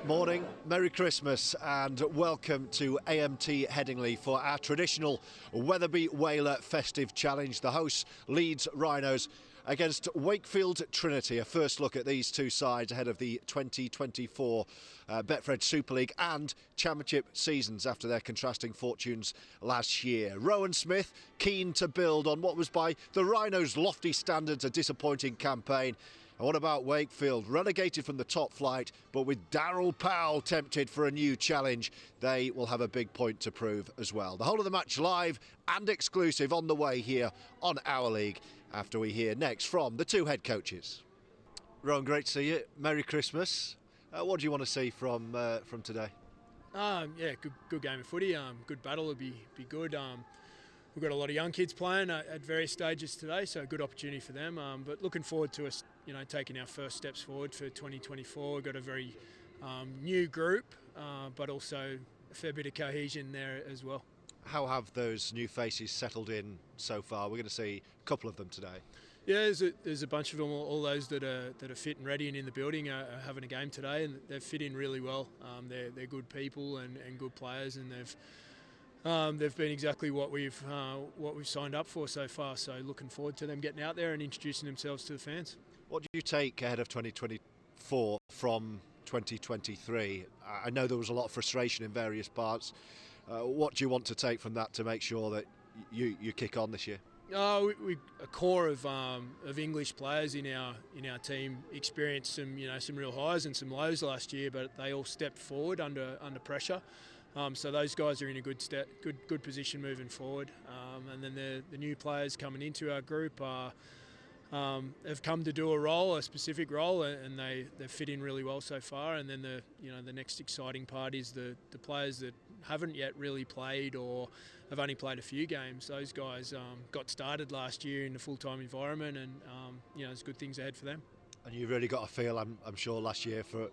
Morning, Merry Christmas and welcome to AMT Headingley for our traditional Wetherby Whaler Festive challenge. The hosts, Leeds Rhinos, against Wakefield Trinity. A first look at these two sides ahead of the 2024 Betfred Super League and Championship seasons after their contrasting fortunes last year. Rowan Smith keen to build on what was by the Rhinos' lofty standards a disappointing campaign. And what about Wakefield? Relegated from the top flight, but with Darryl Powell tempted for a new challenge, they will have a big point to prove as well. The whole of the match live and exclusive on the way here on Our League after we hear next from the two head coaches. Rowan, great to see you. Merry Christmas. What do you want to see from today? Good game of footy. Good battle would be good. We've got a lot of young kids playing at various stages today, so a good opportunity for them. But looking forward to us, taking our first steps forward for 2024. We've got a very new group, but also a fair bit of cohesion there as well. How have those new faces settled in so far? We're going to see a couple of them today. Yeah, there's a bunch of them. All those that are fit and ready and in the building are having a game today, and they've fit in really well. They're good people and good players, and they've been exactly what we've signed up for so far. So looking forward to them getting out there and introducing themselves to the fans. What do you take ahead of 2024 from 2023? I know there was a lot of frustration in various parts. What do you want to take from that to make sure that you kick on this year? We a core of English players in our team experienced some real highs and some lows last year, but they all stepped forward under pressure. So those guys are in a good position moving forward. And then the new players coming into our group have come to do a specific role, and they fit in really well so far. And then the next exciting part is the players that haven't yet really played or have only played a few games. Those guys got started last year in a full-time environment, and there's good things ahead for them. And you really got a feel, I'm sure, last year for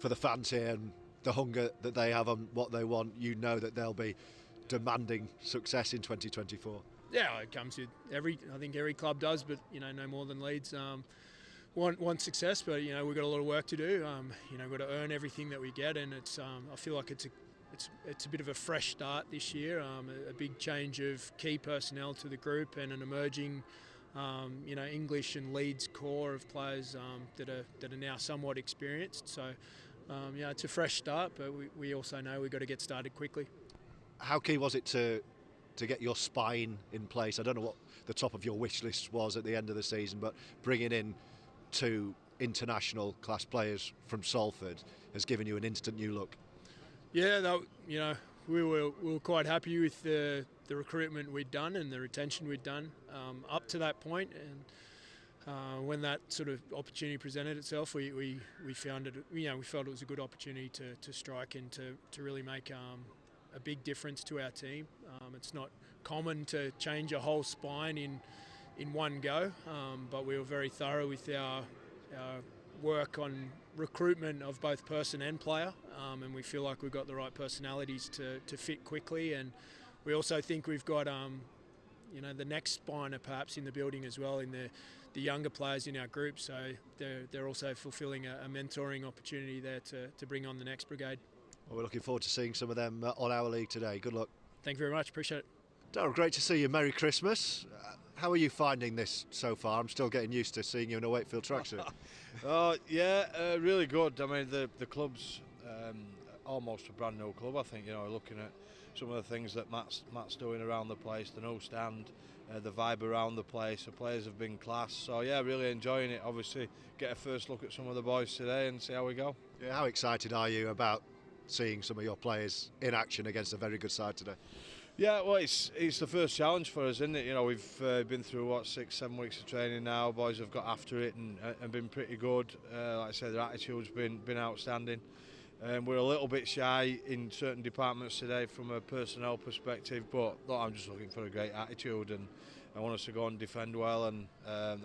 the fans here and the hunger that they have on what they want. You know that they'll be demanding success in 2024. Yeah, it comes with I think every club does, but no more than Leeds want success. But we've got a lot of work to do. We've got to earn everything that we get, and it's I feel like it's a bit of a fresh start this year. A big change of key personnel to the group and an emerging English and Leeds core of players that are now somewhat experienced. So it's a fresh start, but we also know we've got to get started quickly. How key was it to get your spine in place? I don't know what the top of your wish list was at the end of the season, but bringing in two international class players from Salford has given you an instant new look. Yeah, we were quite happy with the recruitment we'd done and the retention we'd done up to that point, and when that sort of opportunity presented itself, we found it. We felt it was a good opportunity to strike and to really make a big difference to our team. It's not common to change a whole spine in one go, but we were very thorough with our work on recruitment of both person and player, and we feel like we've got the right personalities to fit quickly. And we also think we've got the next spine perhaps in the building as well, in the younger players in our group. So they're also fulfilling a mentoring opportunity there to bring on the next brigade. Well, we're looking forward to seeing some of them on Our League today. Good luck. Thank you very much. Appreciate it. Darryl, great to see you. Merry Christmas. How are you finding this so far? I'm still getting used to seeing you in a Wakefield tracksuit. Really good. I mean, the club's almost a brand new club. I think looking at some of the things that Matt's doing around the place, the no stand, the vibe around the place. The players have been class. So yeah, really enjoying it. Obviously, get a first look at some of the boys today and see how we go. Yeah, how excited are you about seeing some of your players in action against a very good side today? Yeah, well, it's the first challenge for us, isn't it? We've been through 6-7 weeks of training now. Boys have got after it and been pretty good. Like I said, their attitude's been outstanding. We're a little bit shy in certain departments today from a personnel perspective, but I'm just looking for a great attitude, and I want us to go and defend well and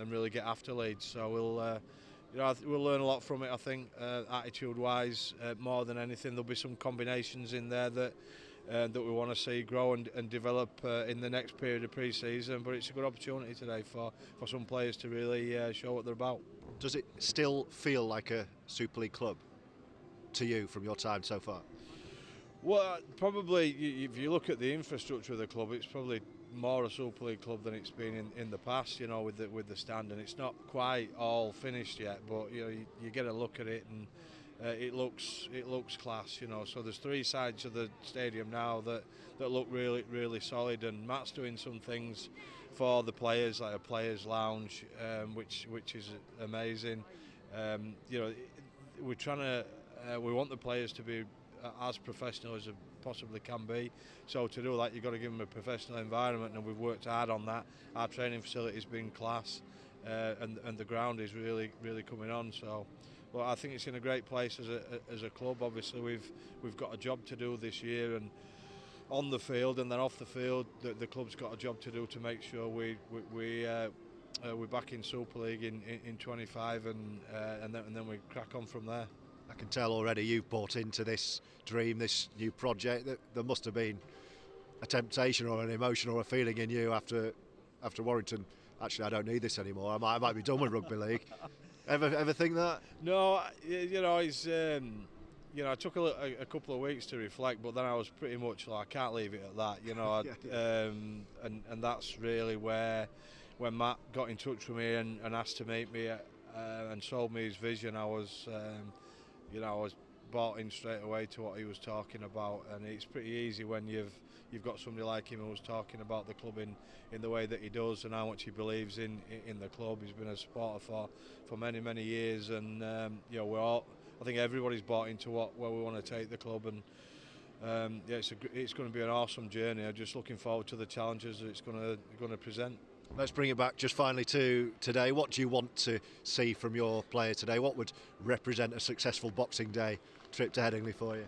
really get after Leeds. So we'll learn a lot from it, I think, attitude-wise, more than anything. There'll be some combinations in there that we want to see grow and develop in the next period of pre-season. But it's a good opportunity today for some players to really show what they're about. Does it still feel like a Super League club to you from your time so far? Well, probably if you look at the infrastructure of the club, it's probably more a Super League club than it's been in the past. You know, with the stand, and it's not quite all finished yet. But you know, you get a look at it, and it looks class. You know, so there's 3 sides of the stadium now that look really solid, and Matt's doing some things for the players, like a players' lounge, which is amazing. You know, we're trying to we want the players to be as professional as it possibly can be. So to do that, you've got to give them a professional environment, and we've worked hard on that. Our training facility's been class, and the ground is really coming on. So, well, I think it's in a great place as a club. Obviously, we've got a job to do this year, and on the field and then off the field, the club's got a job to do to make sure we're back in Super League in 25, and then we crack on from there. I can tell already you've bought into this dream, this new project. That there must have been a temptation or an emotion or a feeling in you after Warrington. Actually, I don't need this anymore. I might be done with rugby league. Ever think that? No, you know, it's you know, I took a couple of weeks to reflect, but then I was pretty much like, I can't leave it at that. You know, and that's really where when Matt got in touch with me and asked to meet me and sold me his vision, I was. You know, I was bought in straight away to what he was talking about, and it's pretty easy when you've got somebody like him who's talking about the club in the way that he does, and how much he believes in the club. He's been a supporter for many years, and you know, I think everybody's bought into where we want to take the club, and yeah, it's going to be an awesome journey. I'm just looking forward to the challenges that it's going to present. Let's bring it back just finally to today. What do you want to see from your players today? What would represent a successful Boxing Day trip to Headingley for you?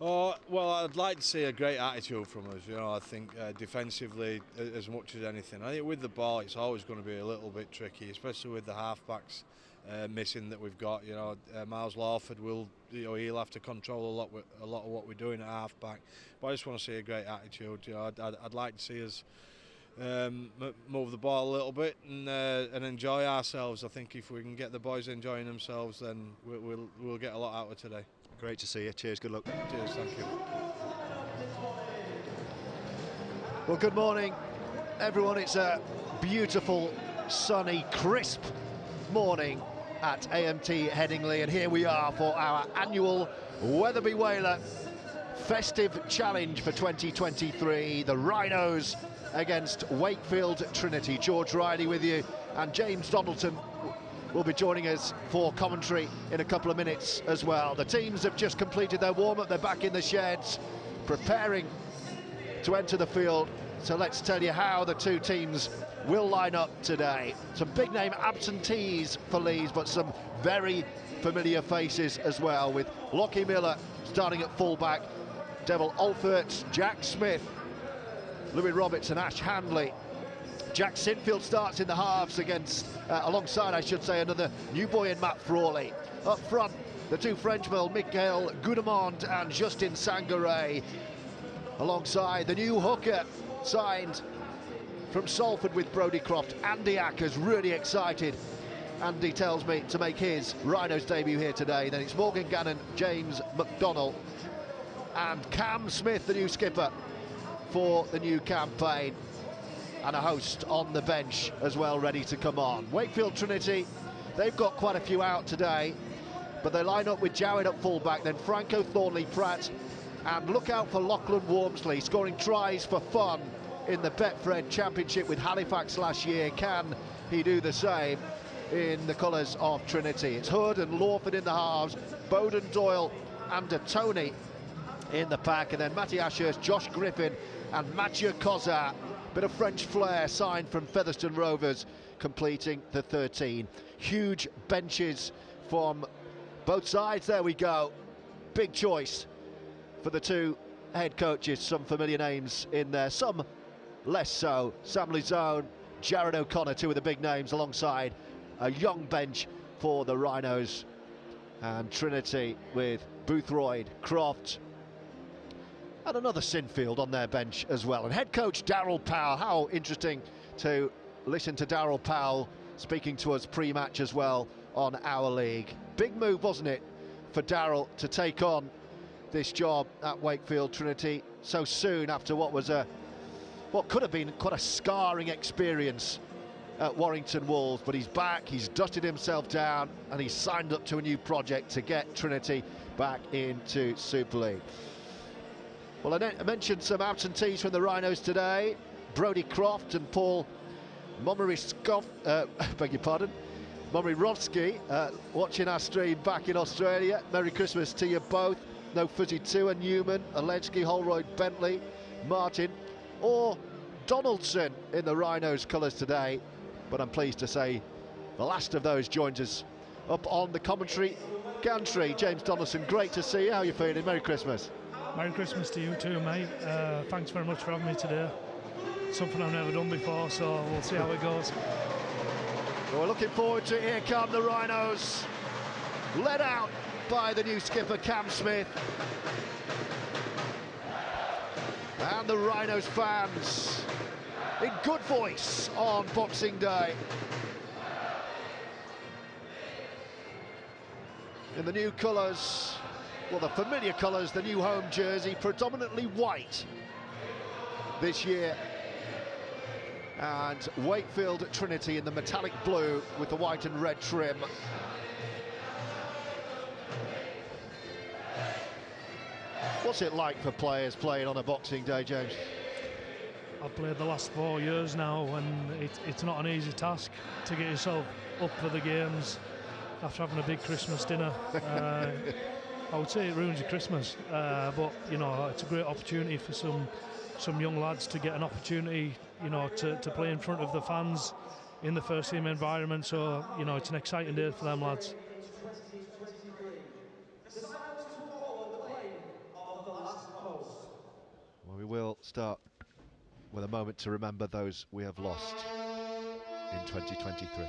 Oh, well, I'd like to see a great attitude from us. You know, I think defensively as much as anything. I think with the ball, it's always going to be a little bit tricky, especially with the halfbacks missing that we've got. You know, Miles Lawford he'll have to control a lot of what we're doing at halfback. But I just want to see a great attitude. You know, I'd like to see us move the ball a little bit and enjoy ourselves. I think if we can get the boys enjoying themselves, then we'll get a lot out of today. Great to see you. Cheers, good luck. Cheers, thank you. Well, good morning, everyone. It's a beautiful, sunny, crisp morning at AMT Headingley, and here we are for our annual Wetherby Whaler Festive Challenge for 2023. The Rhinos against Wakefield Trinity. George Riley with you, and James Donaldson will be joining us for commentary in a couple of minutes as well. The teams have just completed their warm-up. They're back in the sheds, preparing to enter the field. So let's tell you how the two teams will line up today. Some big name absentees for Leeds, but some very familiar faces as well, with Lockie Miller starting at fullback, Devil Alfert, Jack Smith, Louis Roberts and Ash Handley. Jack Sinfield starts in the halves alongside, I should say, another new boy in Matt Frawley. Up front, the two Frenchmen, Michael Goudemond and Justin Sangaré, alongside the new hooker signed from Salford with Brodie Croft. Andy Acker's really excited, Andy tells me, to make his Rhinos debut here today. Then it's Morgan Gannon, James McDonnell and Cam Smith, the new skipper for the new campaign, and a host on the bench as well, ready to come on. Wakefield Trinity, they've got quite a few out today, but they line up with Jowett at fullback, then Franco Thornley-Pratt, and look out for Lachlan Wormsley, scoring tries for fun in the Betfred Championship with Halifax last year. Can he do the same in the colours of Trinity? It's Hood and Lawford in the halves, Bowden, Doyle and Tony in the pack, and then Matty Ashurst, Josh Griffin and Mathieu Kozar. Bit of French flair signed from Featherstone Rovers, completing the 13. Huge benches from both sides. There we go. Big choice for the two head coaches. Some familiar names in there, some less so. Sam Luzone, Jared O'Connor, two of the big names, alongside a young bench for the Rhinos. And Trinity with Boothroyd, Croft, and another Sinfield on their bench as well. And head coach Darryl Powell, how interesting to listen to Darryl Powell speaking to us pre-match as well on our league. Big move, wasn't it, for Darryl to take on this job at Wakefield Trinity so soon after what could have been quite a scarring experience at Warrington Wolves. But he's back, he's dusted himself down, and he's signed up to a new project to get Trinity back into Super League. Well, I mentioned some absentees from the Rhinos today. Brodie Croft and Paul Momirovsky watching our stream back in Australia. Merry Christmas to you both. No Fuzzy Tua, Newman, Alensky, Holroyd, Bentley, Martin or Donaldson in the Rhinos colours today. But I'm pleased to say the last of those joins us up on the commentary gantry. James Donaldson, great to see you. How are you feeling? Merry Christmas. Merry Christmas to you too, mate. Thanks very much for having me today. Something I've never done before, so we'll see how it goes. Well, we're looking forward to it. Here come the Rhinos, led out by the new skipper Cam Smith. And the Rhinos fans in good voice on Boxing Day. In the new colours, well, the familiar colours, the new home jersey, predominantly white this year. And Wakefield Trinity in the metallic blue with the white and red trim. What's it like for players playing on a Boxing Day, James? I've played the last 4 years now, and it's not an easy task to get yourself up for the games after having a big Christmas dinner. I would say it ruins your Christmas, but you know, it's a great opportunity for some young lads to get an opportunity, you know, to play in front of the fans in the first team environment. So, you know, it's an exciting day for them lads. Well, we will start with a moment to remember those we have lost in 2023.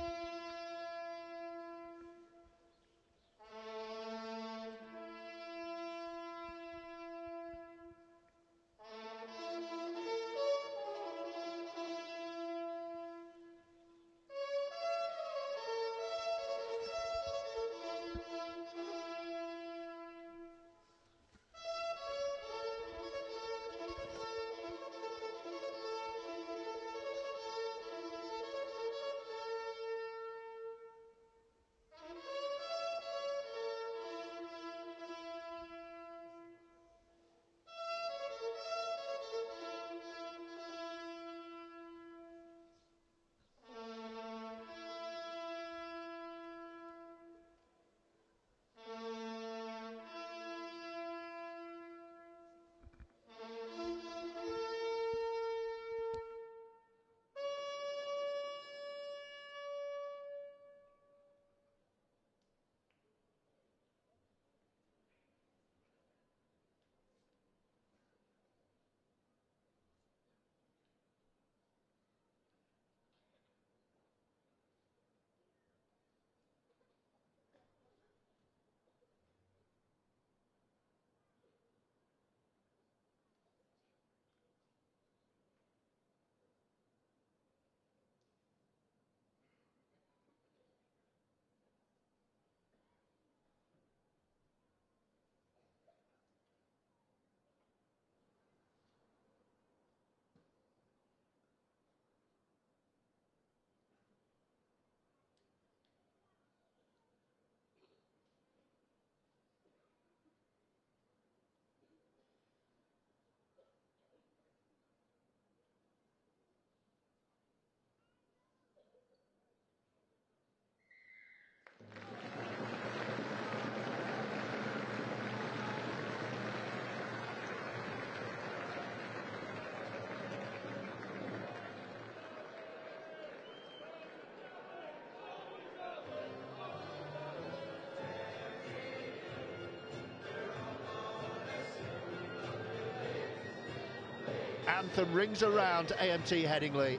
Anthem rings around AMT Headingley.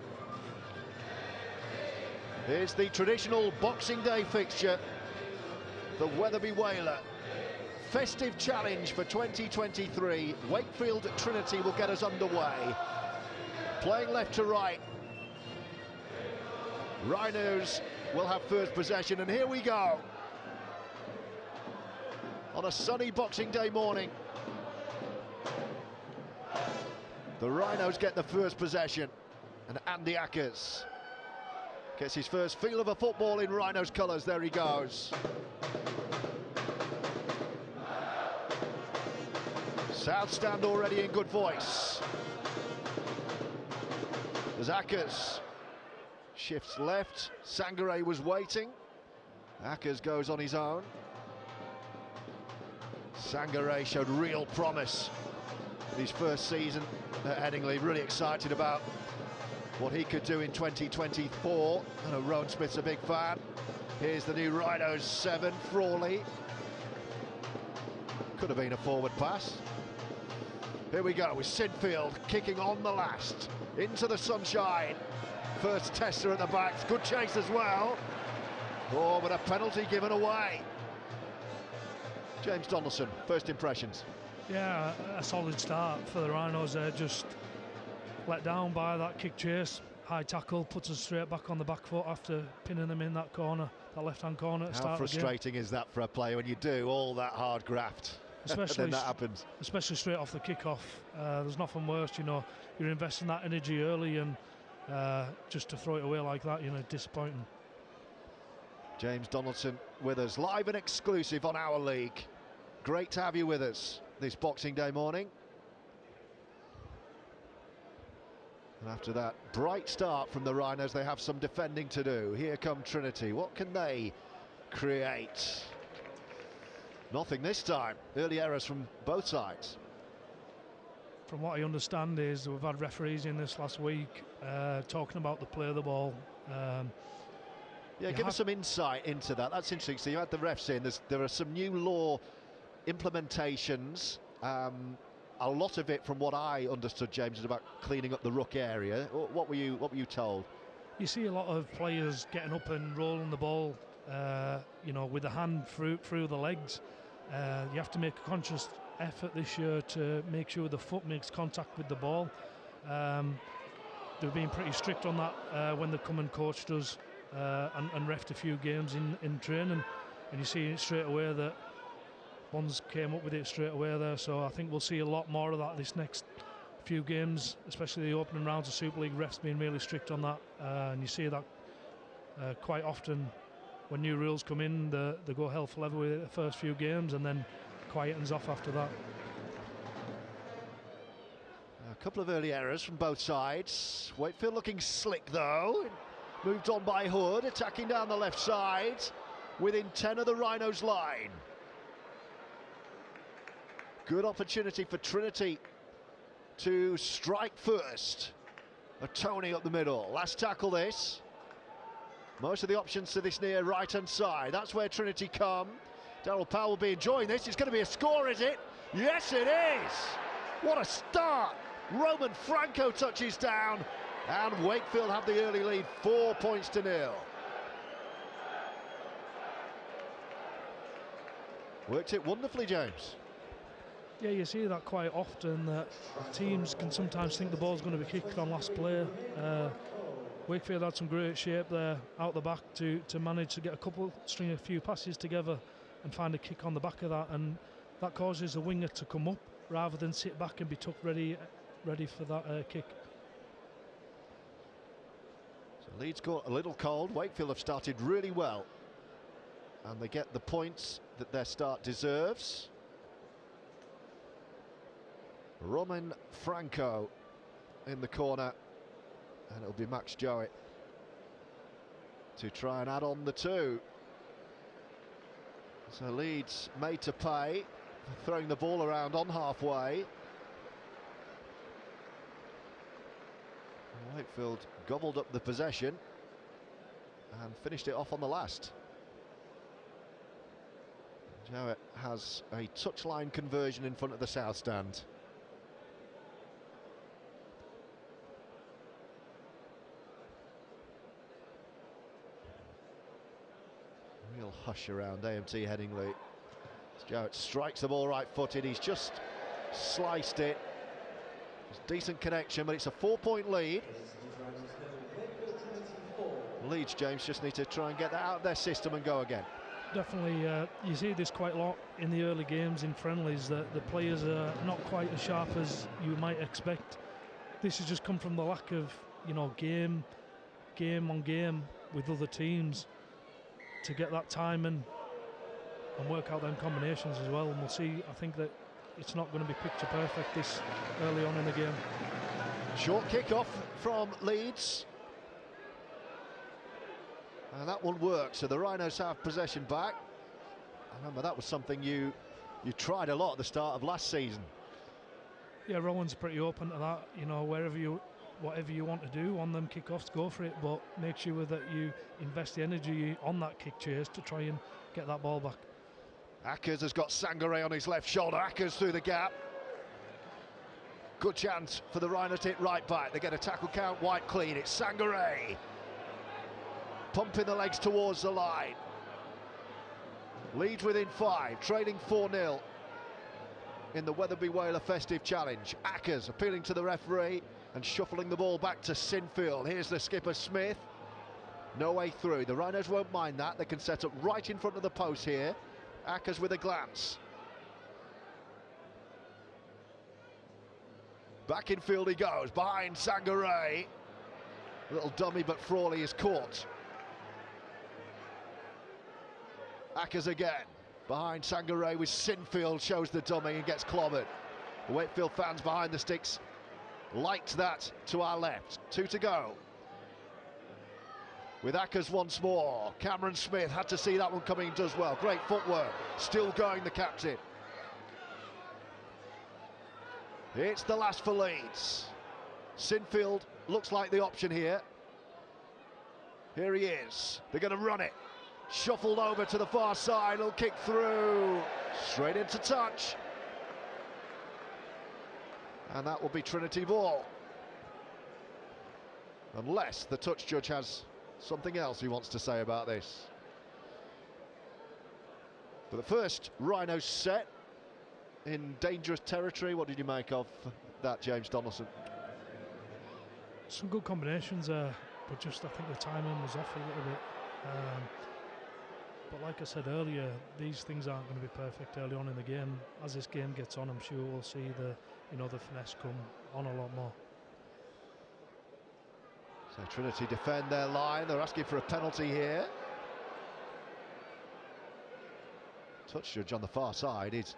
Here's the traditional Boxing Day fixture. The Wetherby Whaler Festive Challenge for 2023. Wakefield Trinity will get us underway. Playing left to right. Rhinos will have first possession, and here we go. on a sunny Boxing Day morning. The Rhinos get the first possession, and Andy Ackers gets his first feel of a football in Rhinos colours. There he goes. South Stand already in good voice. As Ackers shifts left, Sangare was waiting. Ackers goes on his own. Sangare showed real promise in his first season at Headingley. Really excited about what he could do in 2024. I know Rowan Smith's a big fan. Here's the new Rhinos 7, Frawley. Could have been a forward pass. Here we go with Sinfield kicking on the last. Into the sunshine. First tester at the back. Good chase as well. Oh, but a penalty given away. James Donaldson, first impressions. Yeah, a solid start for the Rhinos there. Just let down by that kick chase. High tackle, puts us straight back on the back foot after pinning them in that corner, that left-hand corner at the start of the game. How frustrating is that for a player when you do all that hard graft? Especially, then that happens. Especially straight off the kick-off. There's nothing worse, you know. You're investing that energy early and just to throw it away like that, you know, disappointing. James Donaldson with us, live and exclusive on Our League. Great to have you with us this Boxing Day morning. And after that bright start from the Rhinos, they have some defending to do. Here come Trinity. What can they create? Nothing this time. Early errors from both sides. From what I understand is we've had referees in this last week talking about the play of the ball. Yeah, give us some insight into that. That's interesting. So you had the refs in. There are some new law implementations. A lot of it, from what I understood, James, is about cleaning up the ruck area. What were you told? You see a lot of players getting up and rolling the ball, you know, with the hand through the legs. You have to make a conscious effort this year to make sure the foot makes contact with the ball. They've been pretty strict on that when they come and coached us and refed a few games in training, and you see straight away that ones came up with it straight away there. So I think we'll see a lot more of that this next few games, especially the opening rounds of Super League. Refs being really strict on that, and you see that quite often when new rules come in. They go hell for leather with it the first few games and then quietens off after that. A couple of early errors from both sides. Wakefield looking slick though. Moved on by Hood, attacking down the left side within 10 of the Rhinos line. Good opportunity for Trinity to strike first. A Tony up the middle. Last tackle this. Most of the options to this near right-hand side. That's where Trinity come. Daryl Powell will be enjoying this. It's going to be a score, is it? Yes, it is. What a start. Roman Franco touches down, and Wakefield have the early lead, 4 points to 0. Worked it wonderfully, James. Yeah, you see that quite often, that teams can sometimes think the ball's going to be kicked on last play. Wakefield had some great shape there out the back to manage to get string a few passes together and find a kick on the back of that, and that causes the winger to come up rather than sit back and be tucked ready for that kick. So Leeds got a little cold. Wakefield have started really well, and they get the points that their start deserves. Roman Franco in the corner, and it'll be Max Jowett to try and add on the 2. So Leeds made to pay, throwing the ball around on halfway. Wakefield gobbled up the possession and finished it off on the last. Jowett has a touchline conversion in front of the south stand. Real hush around AMT Headingley. Jowett strikes the ball right-footed. He's just sliced it. It's decent connection, but it's a 4-point lead. Leeds, James, just need to try and get that out of their system and go again. definitely. You see this quite a lot in the early games in friendlies, that the players are not quite as sharp as you might expect. This has just come from the lack of, game on game with other teams to get that time and work out them combinations as well. And we'll see. I think that it's not going to be picture perfect this early on in the game. Short kick-off from Leeds. And that one works, so the Rhinos have possession back. I remember that was something you tried a lot at the start of last season. Yeah, Rowan's pretty open to that. Whatever you want to do on them kick-offs, go for it, but make sure that you invest the energy on that kick chase to try and get that ball back. Akers has got Sangare on his left shoulder. Akers through the gap. Good chance for the Rhinos to hit right back. They get a tackle count, wide clean. It's Sangare. Pumping the legs towards the line. Leeds within 5, trailing 4-0 in the Wetherby Whaler Festive Challenge. Akers appealing to the referee and shuffling the ball back to Sinfield. Here's the skipper, Smith. No way through. The Rhinos won't mind that. They can set up right in front of the post here. Akers with a glance. Back in field he goes, behind Sangare. A little dummy, but Frawley is caught. Akers again, behind Sangare with Sinfield, shows the dummy and gets clobbered. The Wakefield fans behind the sticks liked that to our left. 2 to go. With Akers once more. Cameron Smith had to see that one coming and does well. Great footwork. Still going, the captain. It's the last for Leeds. Sinfield looks like the option here. Here he is. They're going to run it. Shuffled over to the far side. He'll kick through. Straight into touch. And that will be Trinity ball. Unless the touch judge has something else he wants to say about this. But the first Rhinos set in dangerous territory. What did you make of that, James Donaldson? Some good combinations there, but just I think the timing was off a little bit. But like I said earlier, these things aren't going to be perfect early on in the game. As this game gets on, I'm sure we'll see the finesse come on a lot more. So Trinity defend their line. They're asking for a penalty here. Touch judge on the far side is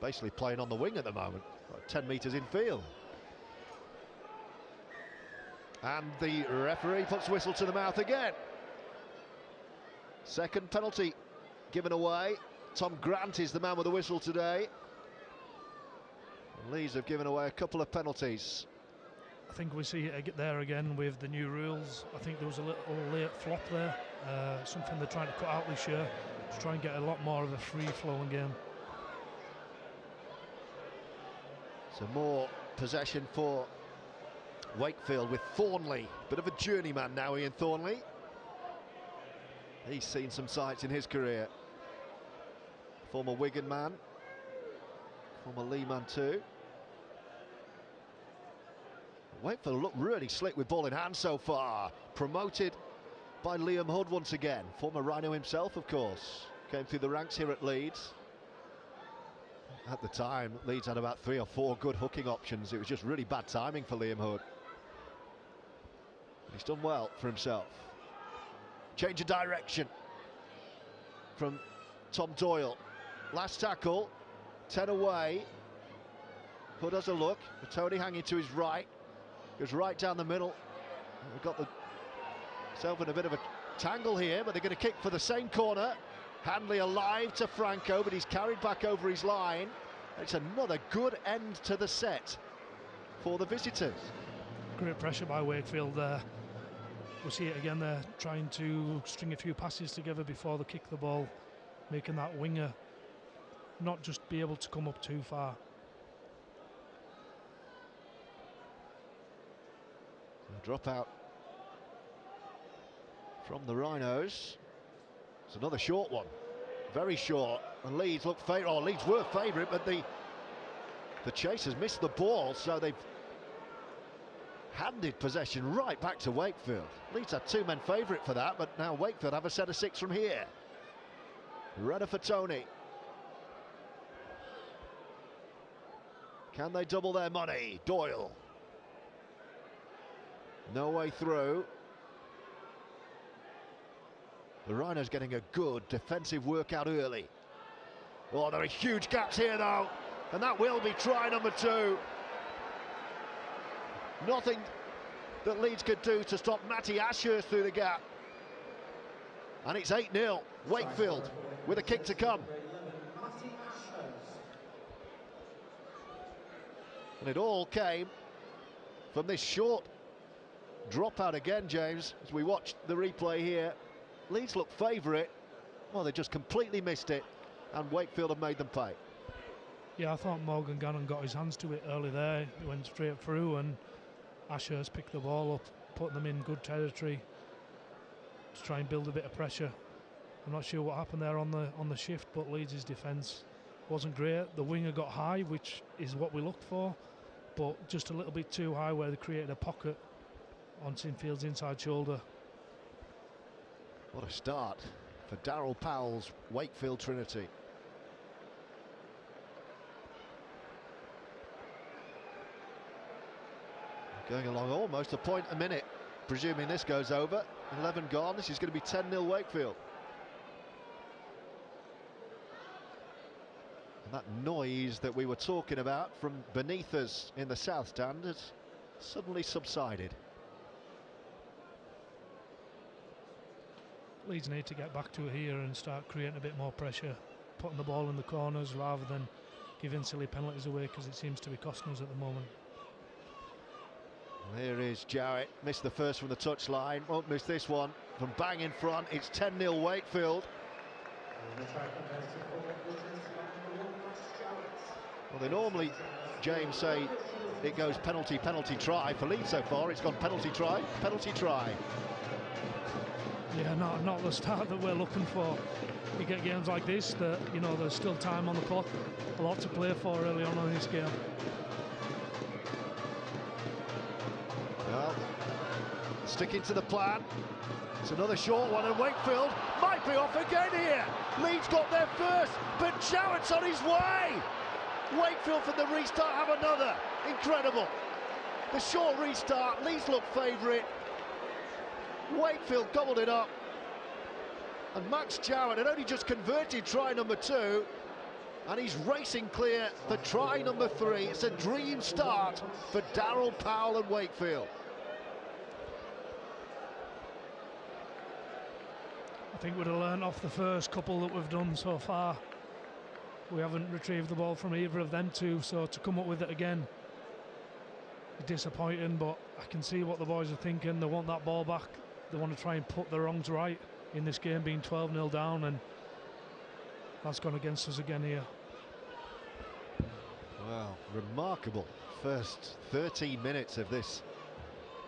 basically playing on the wing at the moment, about 10 metres infield. And the referee puts whistle to the mouth again. Second penalty given away. Tom Grant is the man with the whistle today. And Leeds have given away a couple of penalties. I think we see it there again with the new rules. I think there was a little late flop there. Something they're trying to cut out this year to try and get a lot more of a free-flowing game. So more possession for Wakefield with Thornley. Bit of a journeyman now, Ian Thornley. He's seen some sights in his career. Former Wigan man. Former Lee man too. Wakefield look really slick with ball in hand so far. Promoted by Liam Hood once again. Former Rhino himself, of course. Came through the ranks here at Leeds. At the time, Leeds had about 3 or 4 good hooking options. It was just really bad timing for Liam Hood. He's done well for himself. Change of direction from Tom Doyle. Last tackle, 10 away. Hood has a look. Tony hanging to his right. Goes right down the middle. We've got themselves in a bit of a tangle here, but they're going to kick for the same corner. Handley alive to Franco, but he's carried back over his line. It's another good end to the set for the visitors. Great pressure by Wakefield there. We'll see it again there, trying to string a few passes together before they kick the ball, making that winger not just be able to come up too far. Drop out from the Rhinos. It's another short one, very short. And Leeds look favourite. Oh, Leeds were favourite, but the chasers missed the ball, so they've handed possession right back to Wakefield. Leeds had 2 men favourite for that, but now Wakefield have a set of 6 from here. Redder for Tony. Can they double their money? Doyle. No way through. The Rhinos getting a good defensive workout early. Oh, there are huge gaps here though, and that will be try number 2. Nothing that Leeds could do to stop Matty Ashurst through the gap. And it's 8-0, Wakefield with a kick to come. And it all came from this short dropout again, James, as we watched the replay here. Leeds look favourite. Well, they just completely missed it, and Wakefield have made them pay. Yeah, I thought Morgan Gannon got his hands to it early there. He went straight through, and Ashurst picked the ball up, putting them in good territory to try and build a bit of pressure. I'm not sure what happened there on the shift, but Leeds' defence wasn't great. The winger got high, which is what we looked for, but just a little bit too high where they created a pocket on Sinfield's inside shoulder. What a start for Darryl Powell's Wakefield Trinity. Going along almost a point a minute, presuming this goes over. 11 gone, this is going to be 10-0 Wakefield. And that noise that we were talking about from beneath us in the south stand has suddenly subsided. Leeds need to get back to it here and start creating a bit more pressure, putting the ball in the corners rather than giving silly penalties away, because it seems to be costing us at the moment. Here is Jowett, missed the first from the touchline, won't miss this one from bang in front. It's 10-0 Wakefield. Well, they normally, James, say it goes penalty, penalty, try. For Leeds so far, it's gone penalty, try, penalty, try. Yeah, not the start that we're looking for. You get games like this that, you know, there's still time on the clock, a lot to play for early on in this game. Well, sticking to the plan. It's another short one, and Wakefield might be off again here. Leeds got there first, but Jowett's on his way. Wakefield from the restart have another. Incredible. The short restart, Leeds look favourite. Wakefield gobbled it up, and Max Jowett had only just converted try number 2, and he's racing clear for try number 3. It's a dream start for Darryl Powell and Wakefield. I think we'd have learned off the first couple that we've done so far. We haven't retrieved the ball from either of them two, so to come up with it again is disappointing, but I can see what the boys are thinking. They want that ball back. They want to try and put the wrongs right in this game, being 12-0 down, and that's gone against us again here. Well, remarkable first 13 minutes of this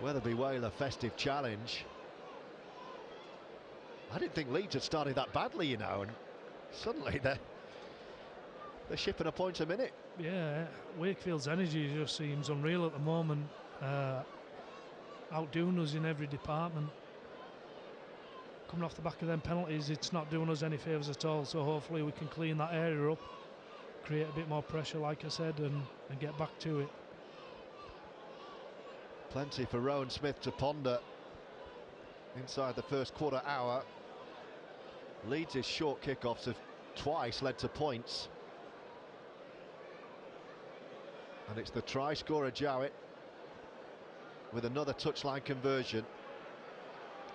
Wetherby Whaler Festive Challenge. I didn't think Leeds had started that badly, you know, and suddenly they're shipping a point a minute. Yeah, Wakefield's energy just seems unreal at the moment, outdoing us in every department. Coming off the back of them penalties, it's not doing us any favours at all, so hopefully we can clean that area up, create a bit more pressure, like I said, and get back to it. Plenty for Rowan Smith to ponder inside the first quarter hour. Leeds' short kickoffs have twice led to points. And it's the try scorer Jowett with another touchline conversion.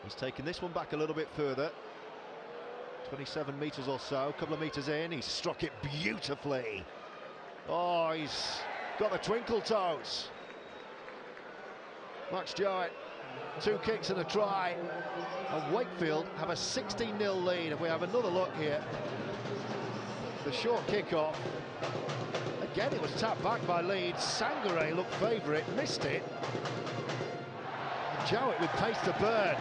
He's taken this one back a little bit further, 27 metres or so, a couple of metres in. He's struck it beautifully. Oh, he's got the twinkle toes. Max Jowett, 2 kicks and a try, and Wakefield have a 16-0 lead. If we have another look here, the short kickoff. Again, it was tapped back by Leeds. Sangare looked favourite, missed it. Jowett with pace to burn.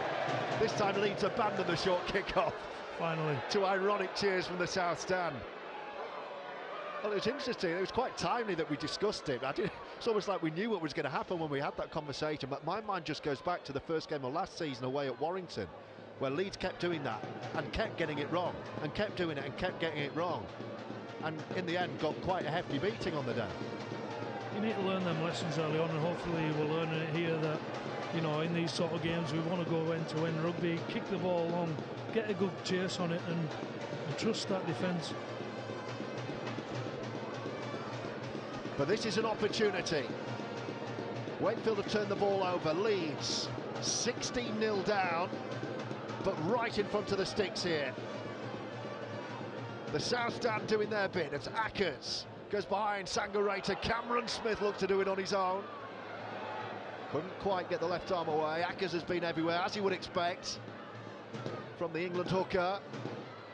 This time Leeds abandoned the short kickoff. Finally. To ironic cheers from the south stand. Well, it was interesting. It was quite timely that we discussed it. It's almost like we knew what was going to happen when we had that conversation. But my mind just goes back to the first game of last season away at Warrington, where Leeds kept doing that and kept getting it wrong, and kept doing it and kept getting it wrong, and in the end got quite a hefty beating on the day. You need to learn them lessons early on, and hopefully we're learning it here that, you know, in these sort of games we want to go end-to-end rugby, kick the ball long, get a good chase on it, and trust that defence. But this is an opportunity. Wakefield have turned the ball over. Leeds 16-0 down, but right in front of the sticks here. The South Stand doing their bit. It's Ackers. Goes behind Sangaré to Cameron Smith, looked to do it on his own. Couldn't quite get the left arm away. Ackers has been everywhere, as you would expect, from the England hooker.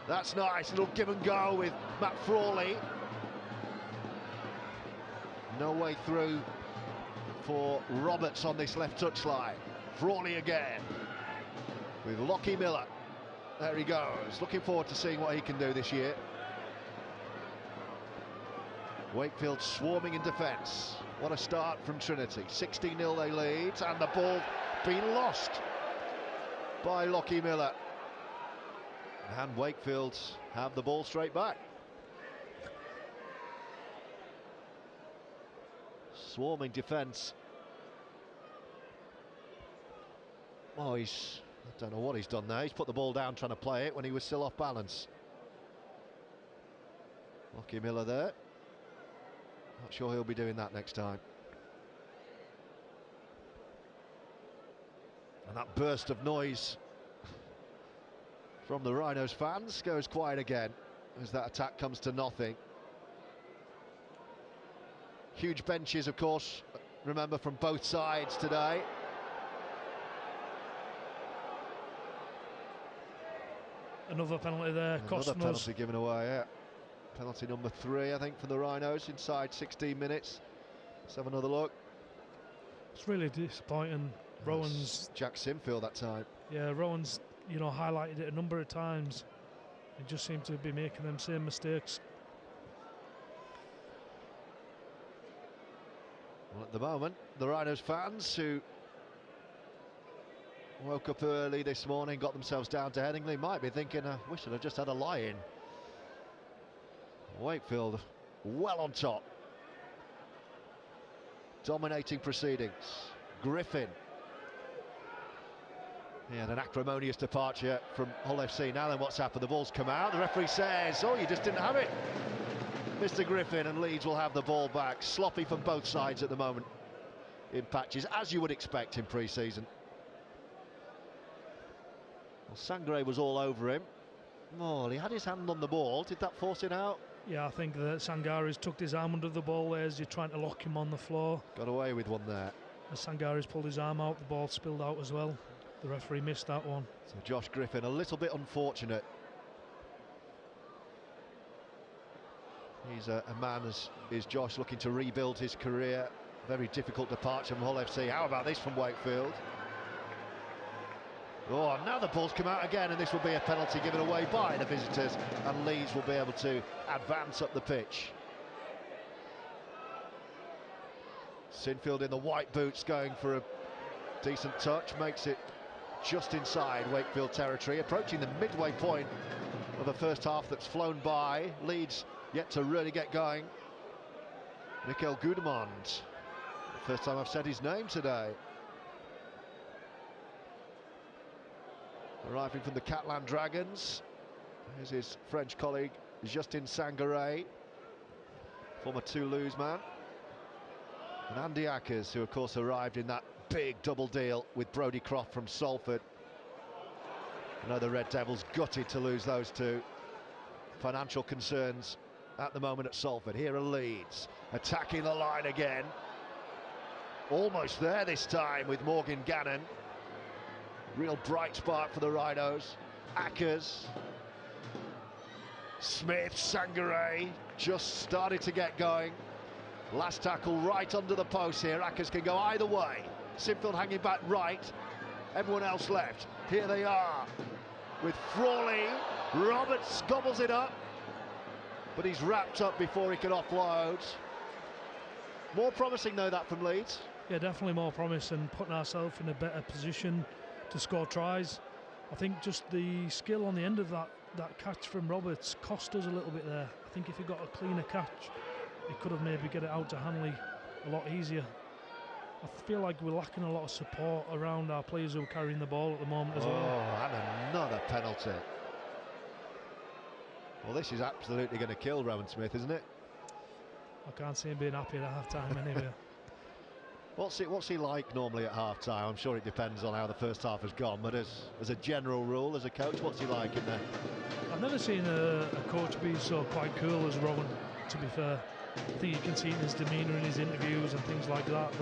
That's nice, little give and go with Matt Frawley. No way through for Roberts on this left touchline. Frawley again with Lockie Miller. There he goes, looking forward to seeing what he can do this year. Wakefield swarming in defence. What a start from Trinity. 16-0 they lead, and the ball being lost by Lockie Miller. And Wakefield have the ball straight back. Swarming defence. Oh, I don't know what he's done there. He's put the ball down trying to play it when he was still off balance. Lockie Miller there. Not sure he'll be doing that next time. And that burst of noise from the Rhinos fans goes quiet again as that attack comes to nothing. Huge benches, of course, remember, from both sides today. Another penalty there, Another penalty given away, yeah. Penalty number 3, I think, for the Rhinos inside 16 minutes. Let's have another look. It's really disappointing. Rowan's Jack Sinfield that time. Yeah, Rowan's, you know, highlighted it a number of times. He just seemed to be making them same mistakes. Well, at the moment, the Rhinos fans who woke up early this morning, got themselves down to Headingley, might be thinking, we should have just had a lie-in. Wakefield well on top, dominating proceedings. Griffin, he had an acrimonious departure from Hull FC. Now then, what's happened? The ball's come out. The referee says, oh, you just didn't have it, Mr. Griffin, and Leeds will have the ball back. Sloppy from both sides at the moment in patches, as you would expect in pre-season. Well, Sangaré was all over him. Oh, he had his hand on the ball. Did that force it out? Yeah, I think that Sangare's tucked his arm under the ball there as you're trying to lock him on the floor. Got away with one there. As Sangare's pulled his arm out, the ball spilled out as well. The referee missed that one. So Josh Griffin, a little bit unfortunate. He's a man, as is Josh, looking to rebuild his career. Very difficult departure from Hull FC. How about this from Wakefield? Oh, now the ball's come out again, and this will be a penalty given away by the visitors, and Leeds will be able to advance up the pitch. Sinfield in the white boots going for a decent touch, makes it just inside Wakefield territory, approaching the midway point of a first half that's flown by. Leeds yet to really get going. Mikel Gudemond, first time I've said his name today. Arriving from the Catalan Dragons, here's his French colleague Justin Sangaré, former Toulouse man, and Andy Ackers, who of course arrived in that big double deal with Brodie Croft from Salford. I know the Red Devils gutted to lose those two. Financial concerns at the moment at Salford. Here are Leeds attacking the line again, almost there this time with Morgan Gannon. Real bright spark for the Rhinos. Ackers, Smith, Sangaré just started to get going. Last tackle right under the post here. Ackers can go either way. Sinfield hanging back right, everyone else left. Here they are with Frawley. Roberts gobbles it up, but he's wrapped up before he can offload. More promising though, that from Leeds. Yeah, definitely more promising, putting ourselves in a better position to score tries. I think just the skill on the end of that catch from Roberts cost us a little bit there. I think if he got a cleaner catch, he could have maybe get it out to Hanley a lot easier. I feel like we're lacking a lot of support around our players who are carrying the ball at the moment as well. Oh, and another penalty. Well, this is absolutely going to kill Rowan Smith, isn't it? I can't see him being happy at half-time anyway. What's he like normally at half-time? I'm sure it depends on how the first half has gone, but as a general rule, as a coach, what's he like in there? I've never seen a coach be so quite cool as Rowan, to be fair. I think you can see in his demeanour in his interviews and things like that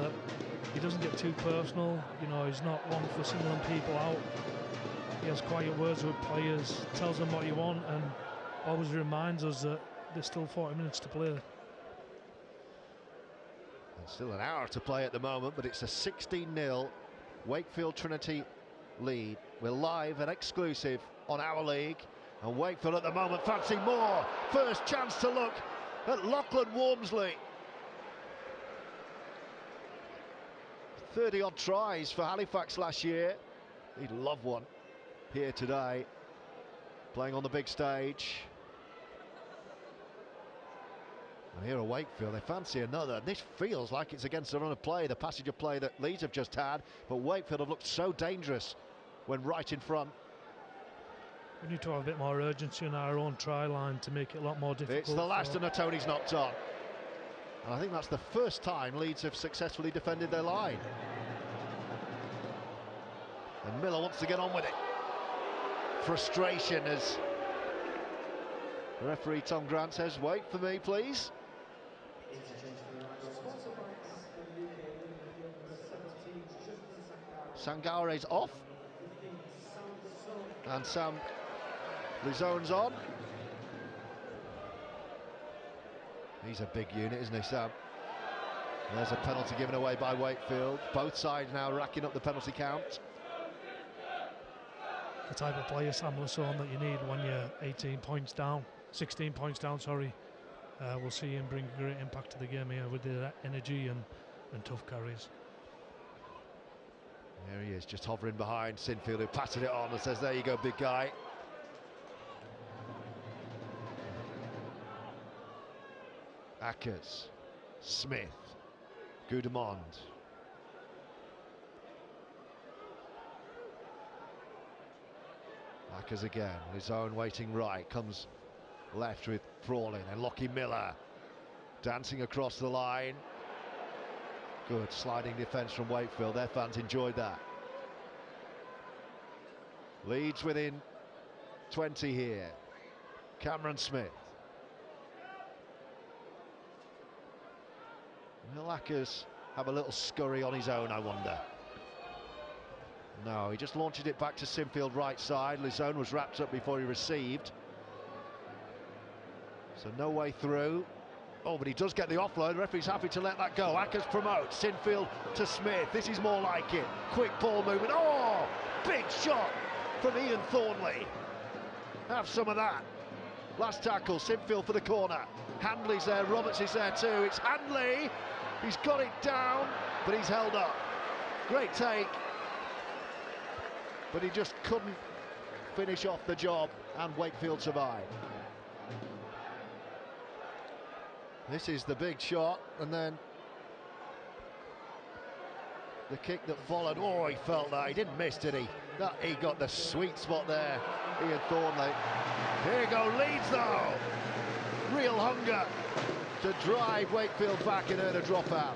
he doesn't get too personal. You know, he's not one for singling people out. He has quiet words with players, tells them what you want, and always reminds us that there's still 40 minutes to play. There's still an hour to play at the moment, but it's a 16-0 Wakefield Trinity lead. We're live and exclusive on our league, and Wakefield at the moment fancy more. First chance to look at Lachlan Walmsley. 30-odd tries for Halifax last year. He'd love one here today, playing on the big stage. And here at Wakefield, they fancy another. This feels like it's against the run of play, the passage of play that Leeds have just had, but Wakefield have looked so dangerous when right in front. We need to have a bit more urgency on our own try line to make it a lot more difficult. It's the last and Tony's knocked on. And I think that's the first time Leeds have successfully defended their line. And Miller wants to get on with it. Frustration as the referee Tom Grant says, wait for me please. Sangare's off. And Sam Lizone's on. He's a big unit, isn't he, Sam? There's a penalty given away by Wakefield. Both sides now racking up the penalty count. The type of player, Sam Lizone, that you need when you're 16 points down, sorry. We'll see him bring great impact to the game here with the energy and tough carries. There he is, just hovering behind Sinfield, who patted it on and says, there you go, big guy. Ackers, Smith, Goudemond. Ackers again, his own waiting right, comes left with Prawley, and Lockie Miller dancing across the line. Good sliding defence from Wakefield, their fans enjoyed that. Leeds within 20 here. Cameron Smith. Will Ackers have a little scurry on his own, I wonder? No, he just launches it back to Sinfield right side. Lizone was wrapped up before he received. So no way through. Oh, but he does get the offload. The referee's happy to let that go. Ackers promotes. Sinfield to Smith. This is more like it. Quick ball movement. Oh, big shot from Ian Thornley. Have some of that. Last tackle, Sinfield for the corner. Handley's there, Roberts is there too. It's Handley. He's got it down, but he's held up. Great take. But he just couldn't finish off the job, and Wakefield survived. This is the big shot, and then the kick that followed. Oh, he felt that. He didn't miss, did he? He got the sweet spot there, Ian Thornley. Here you go, Leeds though. Real hunger to drive Wakefield back and earn a dropout.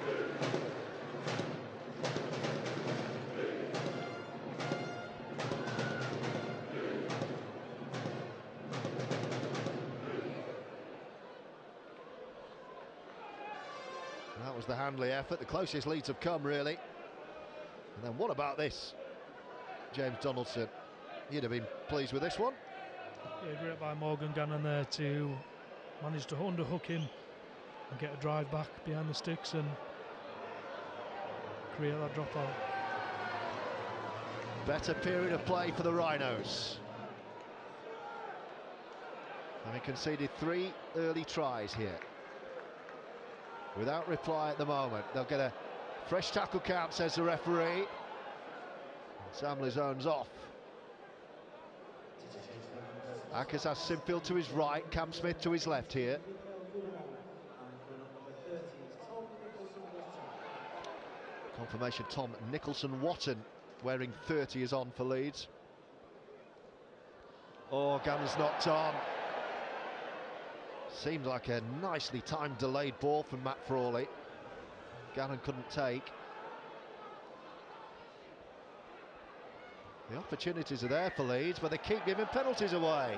That was the Handley effort, the closest Leeds have come, really. And then what about this? James Donaldson, you'd have been pleased with this one. Yeah, great by Morgan Gannon there to manage to underhook him and get a drive back behind the sticks and create that dropout. Better period of play for the Rhinos. Having conceded 3 early tries here. Without reply at the moment. They'll get a fresh tackle count, says the referee. Sam Lizone's off. Ackers has Sinfield to his right, Cam Smith to his left here. Confirmation Tom Nicholson-Watton wearing 30 is on for Leeds. Oh, Gannon's knocked on. Seemed like a nicely timed delayed ball from Matt Frawley. Gannon couldn't take. The opportunities are there for Leeds, but they keep giving penalties away.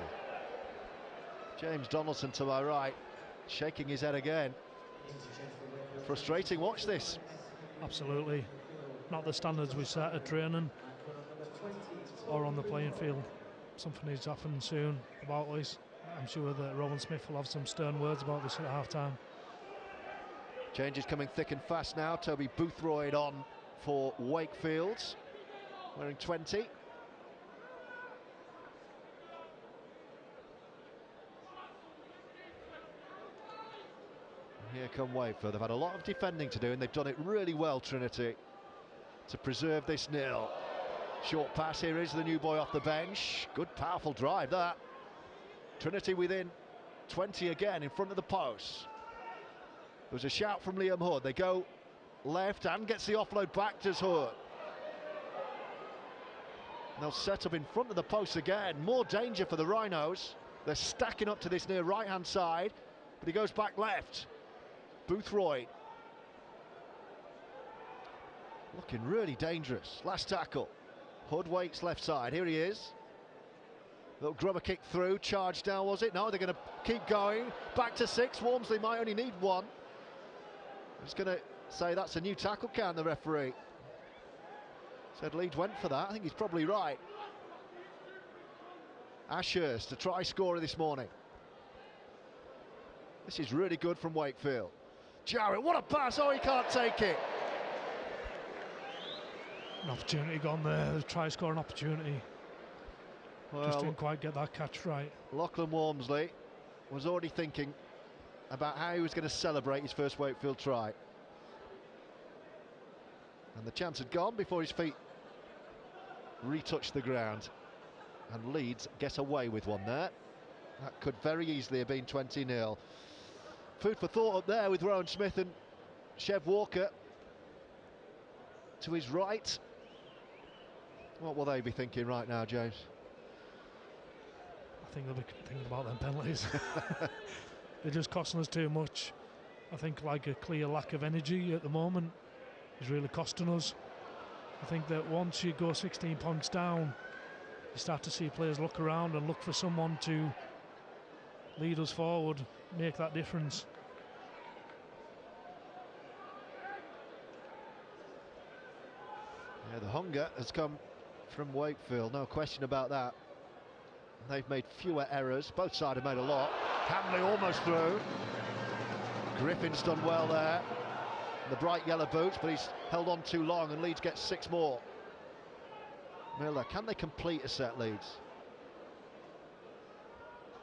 James Donaldson to my right, shaking his head again. Frustrating, watch this. Absolutely. Not the standards we set at training or on the playing field. Something needs to happen soon about this. I'm sure that Rowan Smith will have some stern words about this at half-time. Changes coming thick and fast now. Toby Boothroyd on for Wakefield, wearing 20. Here come Wakefield. They've had a lot of defending to do, and they've done it really well, Trinity, to preserve this nil. Short pass, here is the new boy off the bench. Good, powerful drive, that. Trinity within 20 again, in front of the post. There was a shout from Liam Hood. They go left and gets the offload back to Hood. They'll set up in front of the post again. More danger for the Rhinos. They're stacking up to this near right-hand side, but he goes back left. Boothroyd. Looking really dangerous. Last tackle. Hood waits left side. Here he is. Little grubber kick through. Charge down, was it? No, they're going to keep going. Back to 6. Walmsley might only need 1. He's going to say that's a new tackle count, the referee. Said Leeds went for that. I think he's probably right. Ashurst, the try scorer this morning. This is really good from Wakefield. Jarrett, what a pass! Oh, he can't take it. An opportunity gone there. The try scoring opportunity. Well, just didn't quite get that catch right. Lachlan Walmsley was already thinking about how he was going to celebrate his first Wakefield try. And the chance had gone before his feet retouched the ground. And Leeds get away with one there. That could very easily have been 20-0. Food for thought up there with Rowan Smith and Chev Walker to his right. What will they be thinking right now, James? I think they'll be thinking about them penalties. They're just costing us too much. I think like a clear lack of energy at the moment is really costing us. I think that once you go 16 points down, you start to see players look around and look for someone to lead us forward, make that difference. Yeah, the hunger has come from Wakefield, no question about that. They've made fewer errors, both sides have made a lot. Hamley almost through. Griffin's done well there. The bright yellow boots, but he's held on too long, and Leeds gets 6 more. Miller, can they complete a set, Leeds?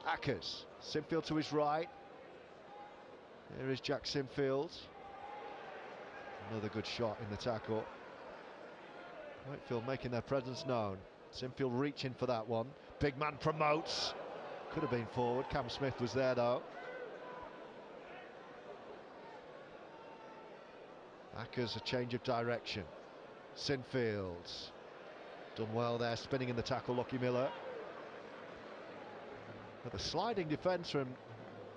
Ackers, Sinfield to his right. Here is Jack Sinfield. Another good shot in the tackle. Wakefield making their presence known. Sinfield reaching for that one. Big man promotes. Could have been forward. Cam Smith was there though. Ackers, a change of direction. Sinfield. Done well there, spinning in the tackle, Lockie Miller. But the sliding defence from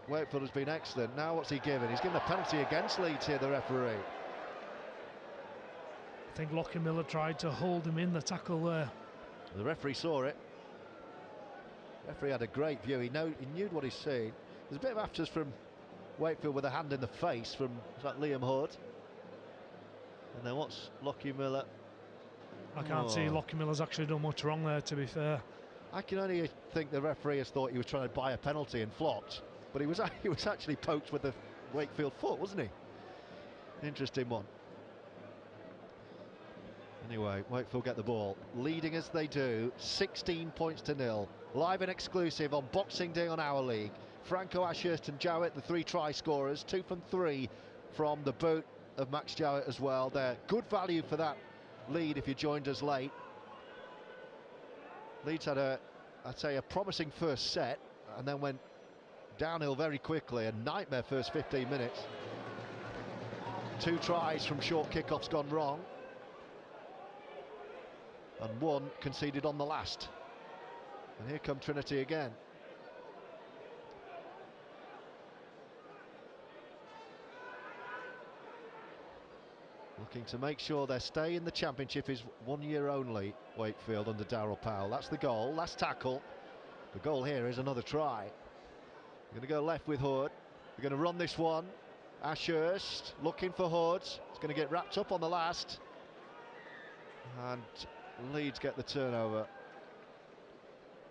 Wakefield has been excellent. Now what's he given? He's given a penalty against Leeds here, the referee. I think Lockie Miller tried to hold him in the tackle there. The referee saw it. The referee had a great view. He knew what he's seen. There's a bit of afters from Wakefield with a hand in the face from Liam Hood. And then what's Lockie Miller? I can't see Lockie Miller's actually done much wrong there, to be fair. I can only think the referee has thought he was trying to buy a penalty and flopped, but he was actually poked with the Wakefield foot, wasn't he? Interesting one. Anyway, Wakefield get the ball, leading as they do, 16 points to 0. Live and exclusive on Boxing Day on Our League. Franco, Ashurst and Jowett, the 3 try scorers, 2 from 3 from the boot of Max Jowett as well. They're good value for that lead if you joined us late. Leeds had a I'd say, a promising first set and then went downhill very quickly. A nightmare first 15 minutes. 2 tries from short kickoffs gone wrong. And 1 conceded on the last. And here come Trinity again. Looking to make sure their stay in the Championship is 1 year only, Wakefield under Darryl Powell. That's the goal, last tackle. The goal here is another try. Going to go left with Hood. We're going to run this one. Ashurst looking for Hood. It's going to get wrapped up on the last. And Leeds get the turnover.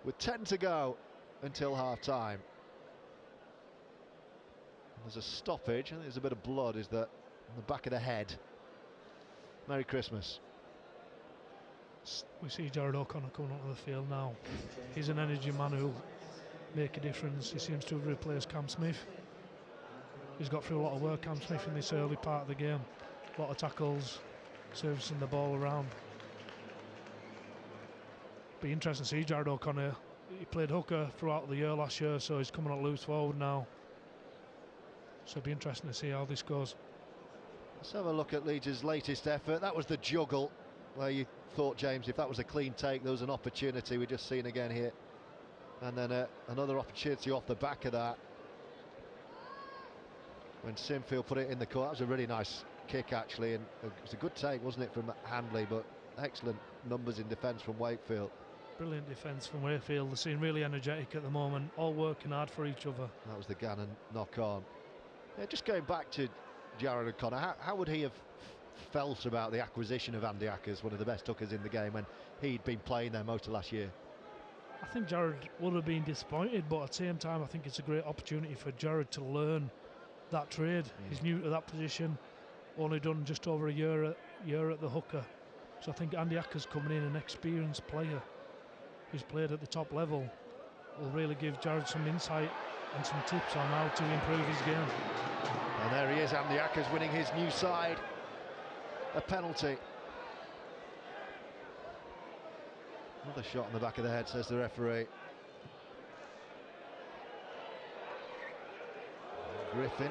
With 10 to go until half-time. There's a stoppage. I think there's a bit of blood, is that on the back of the head. Merry Christmas. We see Jared O'Connor coming onto the field now. He's an energy man who'll make a difference. He seems to have replaced Cam Smith. He's got through a lot of work, Cam Smith, in this early part of the game. A lot of tackles, servicing the ball around. Be interesting to see Jared O'Connor. He played hooker throughout the year last year, so he's coming up loose forward now. So it'll be interesting to see how this goes. Let's have a look at Leeds' latest effort. That was the juggle, where you thought, James, if that was a clean take, there was an opportunity. We're just seeing again here. And then another opportunity off the back of that. When Sinfield put it in the court, that was a really nice kick, actually. And it was a good take, wasn't it, from Handley, but excellent numbers in defence from Wakefield. Brilliant defence from Wakefield. They seem really energetic at the moment, all working hard for each other. That was the Gannon knock on. Yeah, just going back to Jared O'Connor, how would he have felt about the acquisition of Andy Ackers, one of the best hookers in the game, when he'd been playing there most of last year? I think Jared would have been disappointed, but at the same time I think it's a great opportunity for Jared to learn that trade. He's new to that position, only done just over a year at the hooker. So I think Andy Ackers coming in, an experienced player who's played at the top level, will really give Jared some insight and some tips on how to improve his game. And there he is, Andy Ackers winning his new side a penalty. Another shot on the back of the head, says the referee. Griffin.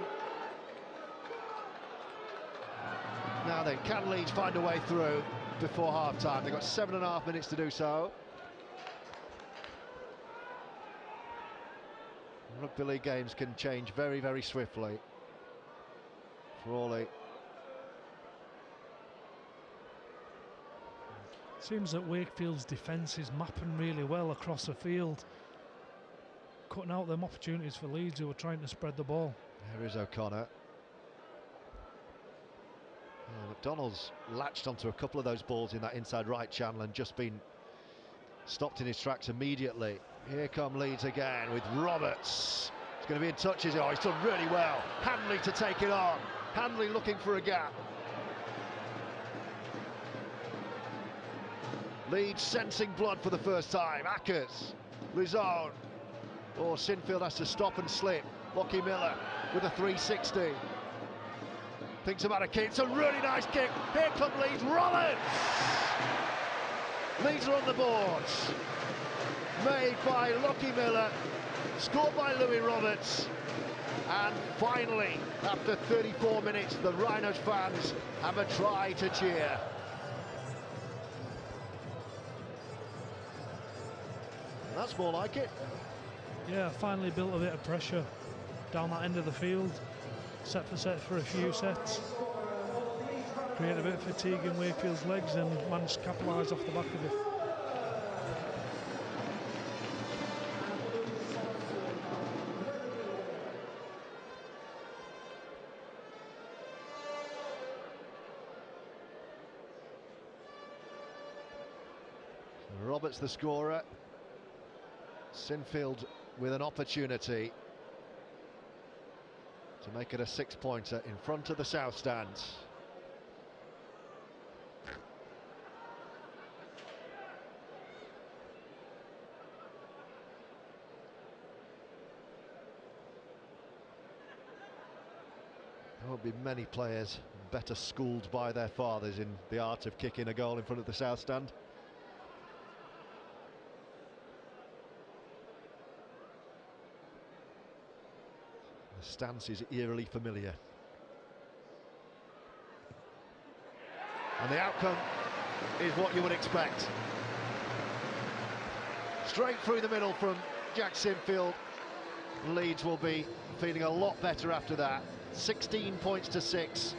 Now then, can Leeds find a way through before half-time? They've got 7.5 minutes to do so. Rugby league games can change very, very swiftly. Frawley. Seems that Wakefield's defence is mapping really well across the field, cutting out them opportunities for Leeds, who are trying to spread the ball. There is O'Connor. McDonald's latched onto a couple of those balls in that inside right channel and just been stopped in his tracks immediately. Here come Leeds again with Roberts. He's going to be in touch, is he? Oh, he's done really well. Handley to take it on. Handley looking for a gap. Leeds sensing blood for the first time. Ackers, Luzon. Oh, Sinfield has to stop and slip. Lockie Miller with a 360. Thinks about a kick. It's a really nice kick. Here come Leeds. Roberts! Leeds are on the boards. Made by Lockie Miller. Scored by Louis Roberts. And finally, after 34 minutes, the Rhinos fans have a try to cheer. And that's more like it. Yeah, finally built a bit of pressure down that end of the field. Set for a few sets. Create a bit of fatigue in Wakefield's legs and managed to capitalise off the back of it. Roberts the scorer. Sinfield with an opportunity to make it a 6-pointer in front of the south stands. There won't be many players better schooled by their fathers in the art of kicking a goal in front of the south stand. The stance is eerily familiar. And the outcome is what you would expect. Straight through the middle from Jack Sinfield. Leeds will be feeling a lot better after that. 16 points to 6.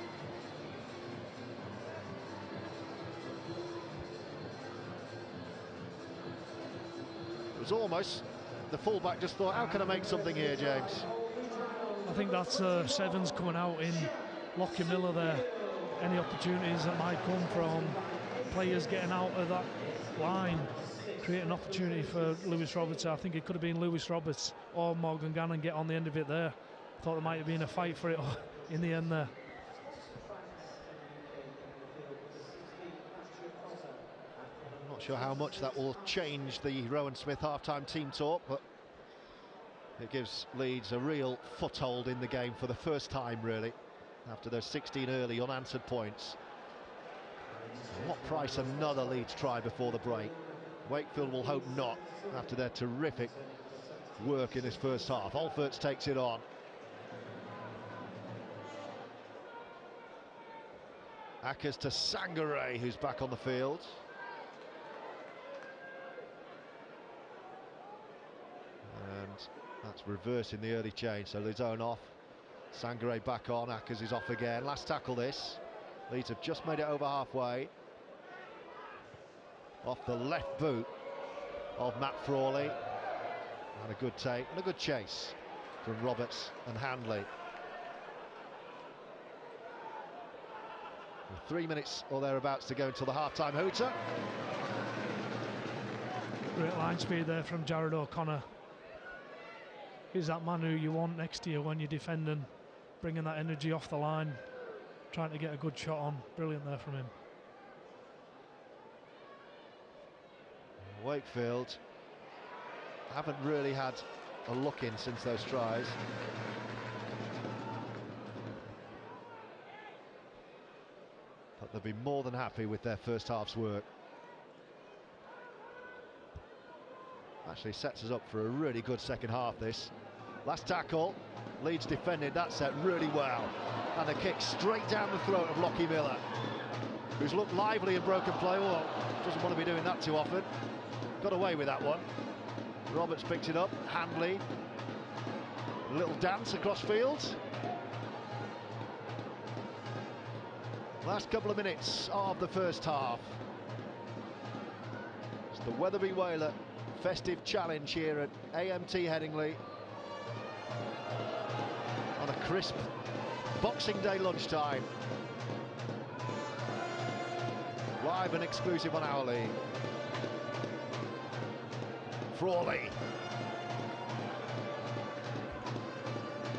It was almost, the fullback just thought, how can I make something here, James? I think that's sevens coming out in Lockie Miller there. Any opportunities that might come from players getting out of that line, create an opportunity for Lewis Roberts. I think it could have been Lewis Roberts or Morgan Gannon get on the end of it there. I thought there might have been a fight for it in the end there. I'm not sure how much that will change the Rowan Smith half-time team talk, but it gives Leeds a real foothold in the game for the first time, really, after those 16 early unanswered points. At what price another Leeds try before the break? Wakefield will hope not, after their terrific work in this first half. Alferts takes it on. Ackers to Sangare, who's back on the field. And that's reversing the early change, so Luzone off. Sangare back on, Ackers is off again. Last tackle this. Leeds have just made it over halfway. Off the left boot of Matt Frawley. And a good take and a good chase from Roberts and Handley. With 3 minutes or thereabouts to go until the half-time hooter. Great line speed there from Jared O'Connor. He's that man who you want next to you when you're defending, bringing that energy off the line, trying to get a good shot on. Brilliant there from him. Wakefield haven't really had a look in since those tries. But they'll be more than happy with their first half's work. Actually sets us up for a really good second half, this. Last tackle, Leeds defended that set really well. And a kick straight down the throat of Lockie Miller, who's looked lively in broken play. Well, doesn't want to be doing that too often. Got away with that one. Roberts picked it up. Handley. A little dance across fields. Last couple of minutes of the first half. It's the Wetherby Whaler Festive Challenge here at AMT Headingley on a crisp Boxing Day lunchtime. Live and exclusive on our league. Frawley.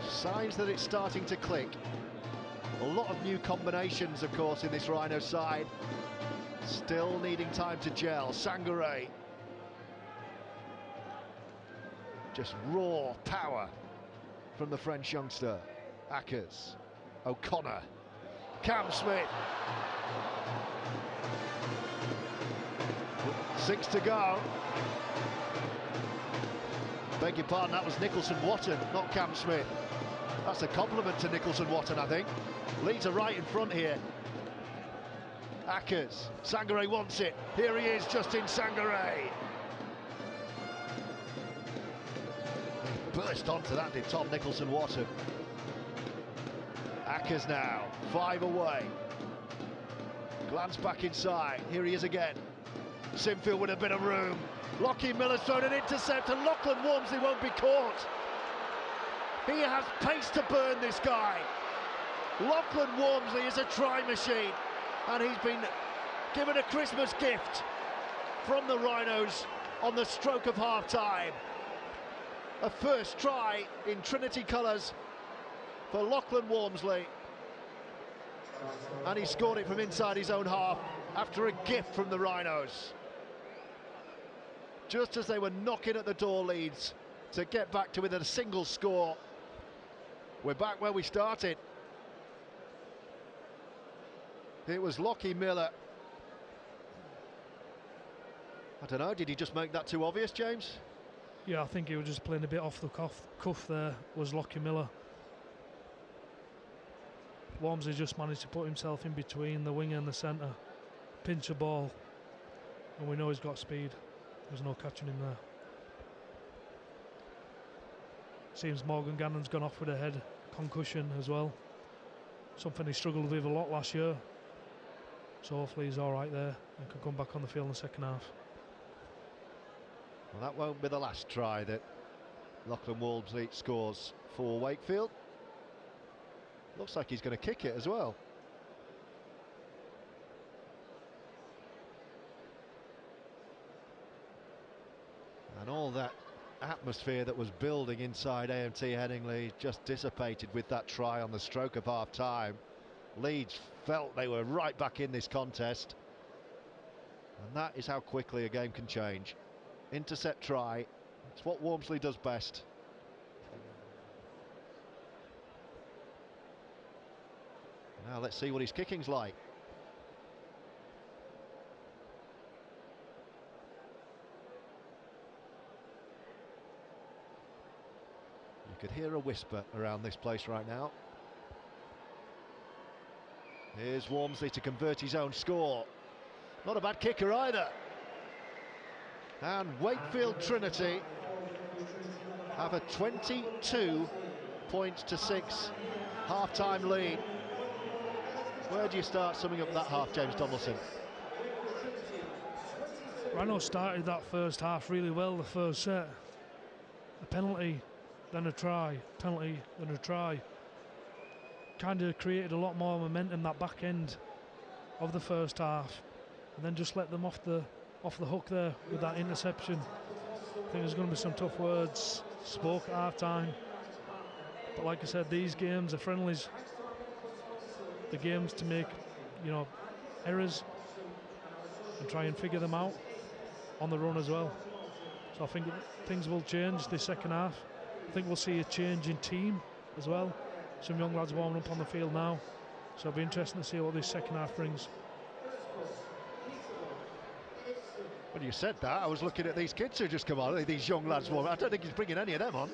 Signs that it's starting to click. A lot of new combinations, of course, in this Rhino side. Still needing time to gel. Sangare. Just raw power from the French youngster. Ackers. O'Connor. Cam Smith. 6 to go. Beg your pardon, that was Nicholson-Watton, not Cam Smith. That's a compliment to Nicholson-Watton, I think. Leeds are right in front here. Ackers. Sangare wants it. Here he is, Justin Sangare. He burst onto that, did Tom Nicholson-Watton. Ackers now, 5 away. Glance back inside. Here he is again. Sinfield with a bit of room. Lockie Miller's thrown an intercept and Lachlan Walmsley won't be caught. He has pace to burn, this guy. Lachlan Walmsley is a try machine, and he's been given a Christmas gift from the Rhinos on the stroke of half-time. A first try in Trinity colours for Lachlan Walmsley, and he scored it from inside his own half after a gift from the Rhinos. Just as they were knocking at the door, Leeds, to get back to within a single score. We're back where we started. It was Lockie Miller. I don't know, did he just make that too obvious, James? Yeah, I think he was just playing a bit off the cuff there, was Lockie Miller. Walmsley just managed to put himself in between the winger and the centre, pinch the ball, and we know he's got speed. There's no catching him there. Seems Morgan Gannon's gone off with a head concussion as well, something he struggled with a lot last year, so hopefully he's alright there and can come back on the field in the second half. Well, that won't be the last try that Lachlan Walmsley scores for Wakefield. Looks like he's going to kick it as well. And all that atmosphere that was building inside AMT Headingley just dissipated with that try on the stroke of half time. Leeds felt they were right back in this contest, and that is how quickly a game can change. Intercept try, it's what Walmsley does best. Now let's see what his kicking's like. You could hear a whisper around this place right now. Here's Walmsley to convert his own score. Not a bad kicker either. And Wakefield Trinity have a 22 points to 6 half-time lead. Where do you start summing up that half, James Donaldson? Rhinos started that first half really well, the first set. A penalty, then a try, penalty, then a try. Kind of created a lot more momentum that back end of the first half, and then just let them off the hook there with that interception. I think there's going to be some tough words spoke at half time, but like I said, these games are friendlies. The games to make, errors and try and figure them out on the run as well. So I think things will change this second half. I think we'll see a change in team as well. Some young lads warming up on the field now, so it'll be interesting to see what this second half brings. When you said that, I was looking at these kids who just come on, these young lads warming. I don't think he's bringing any of them on.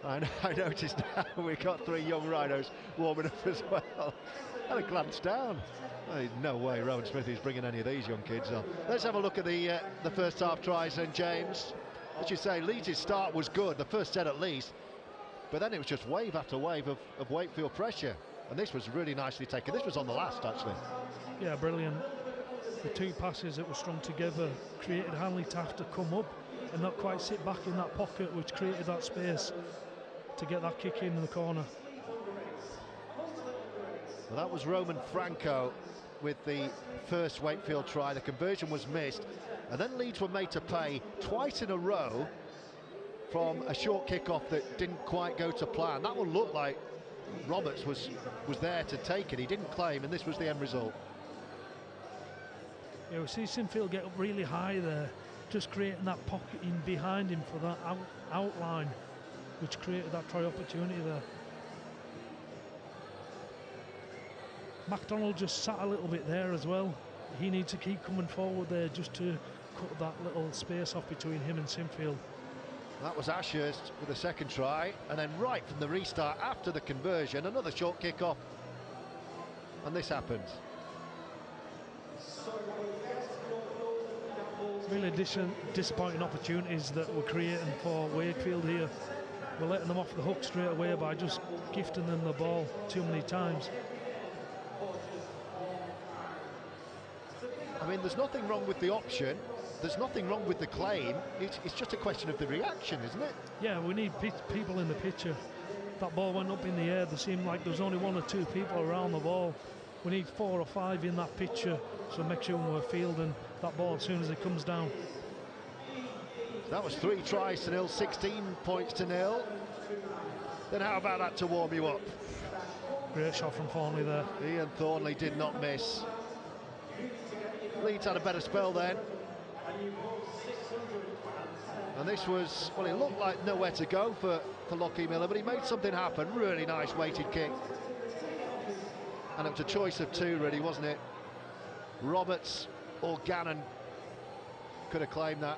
I noticed now we've got 3 young Rhinos warming up as well. Had a glance down. No way Rowan Smith is bringing any of these young kids on. Let's have a look at the first half tries then, James. As you say, Leeds' start was good, the first set at least, but then it was just wave after wave of Wakefield pressure, and this was really nicely taken. This was on the last, actually. Yeah, brilliant. The 2 passes that were strung together created Hanley to have to come up and not quite sit back in that pocket, which created that space to get that kick in the corner. Well, that was Roman Franco with the first Wakefield try. The conversion was missed, and then Leeds were made to pay twice in a row from a short kick-off that didn't quite go to plan. That one looked like Roberts was there to take it. He didn't claim, and this was the end result. Yeah, we see Sinfield get up really high there, just creating that pocket in behind him for that outline, which created that try opportunity there. MacDonald just sat a little bit there as well. He needs to keep coming forward there just to cut that little space off between him and Sinfield. That was Ashurst with the second try, and then right from the restart after the conversion, another short kick-off, and this happened. Really disappointing opportunities that we're creating for Wakefield here. We're letting them off the hook straight away by just gifting them the ball too many times. I mean, there's nothing wrong with the option, there's nothing wrong with the claim, it's just a question of the reaction, isn't it? Yeah, we need people in the picture. That ball went up in the air, there seemed like there was only 1 or 2 people around the ball. We need 4 or 5 in that picture, so make sure we're fielding that ball as soon as it comes down. That was 3 tries to 0, 16 points to 0. Then how about that to warm you up? Great shot from Thornley there. Ian Thornley did not miss. Leeds had a better spell then. And this was, well, it looked like nowhere to go for Lockie Miller, but he made something happen. Really nice weighted kick. And it was a choice of 2, really, wasn't it? Roberts or Gannon could have claimed that.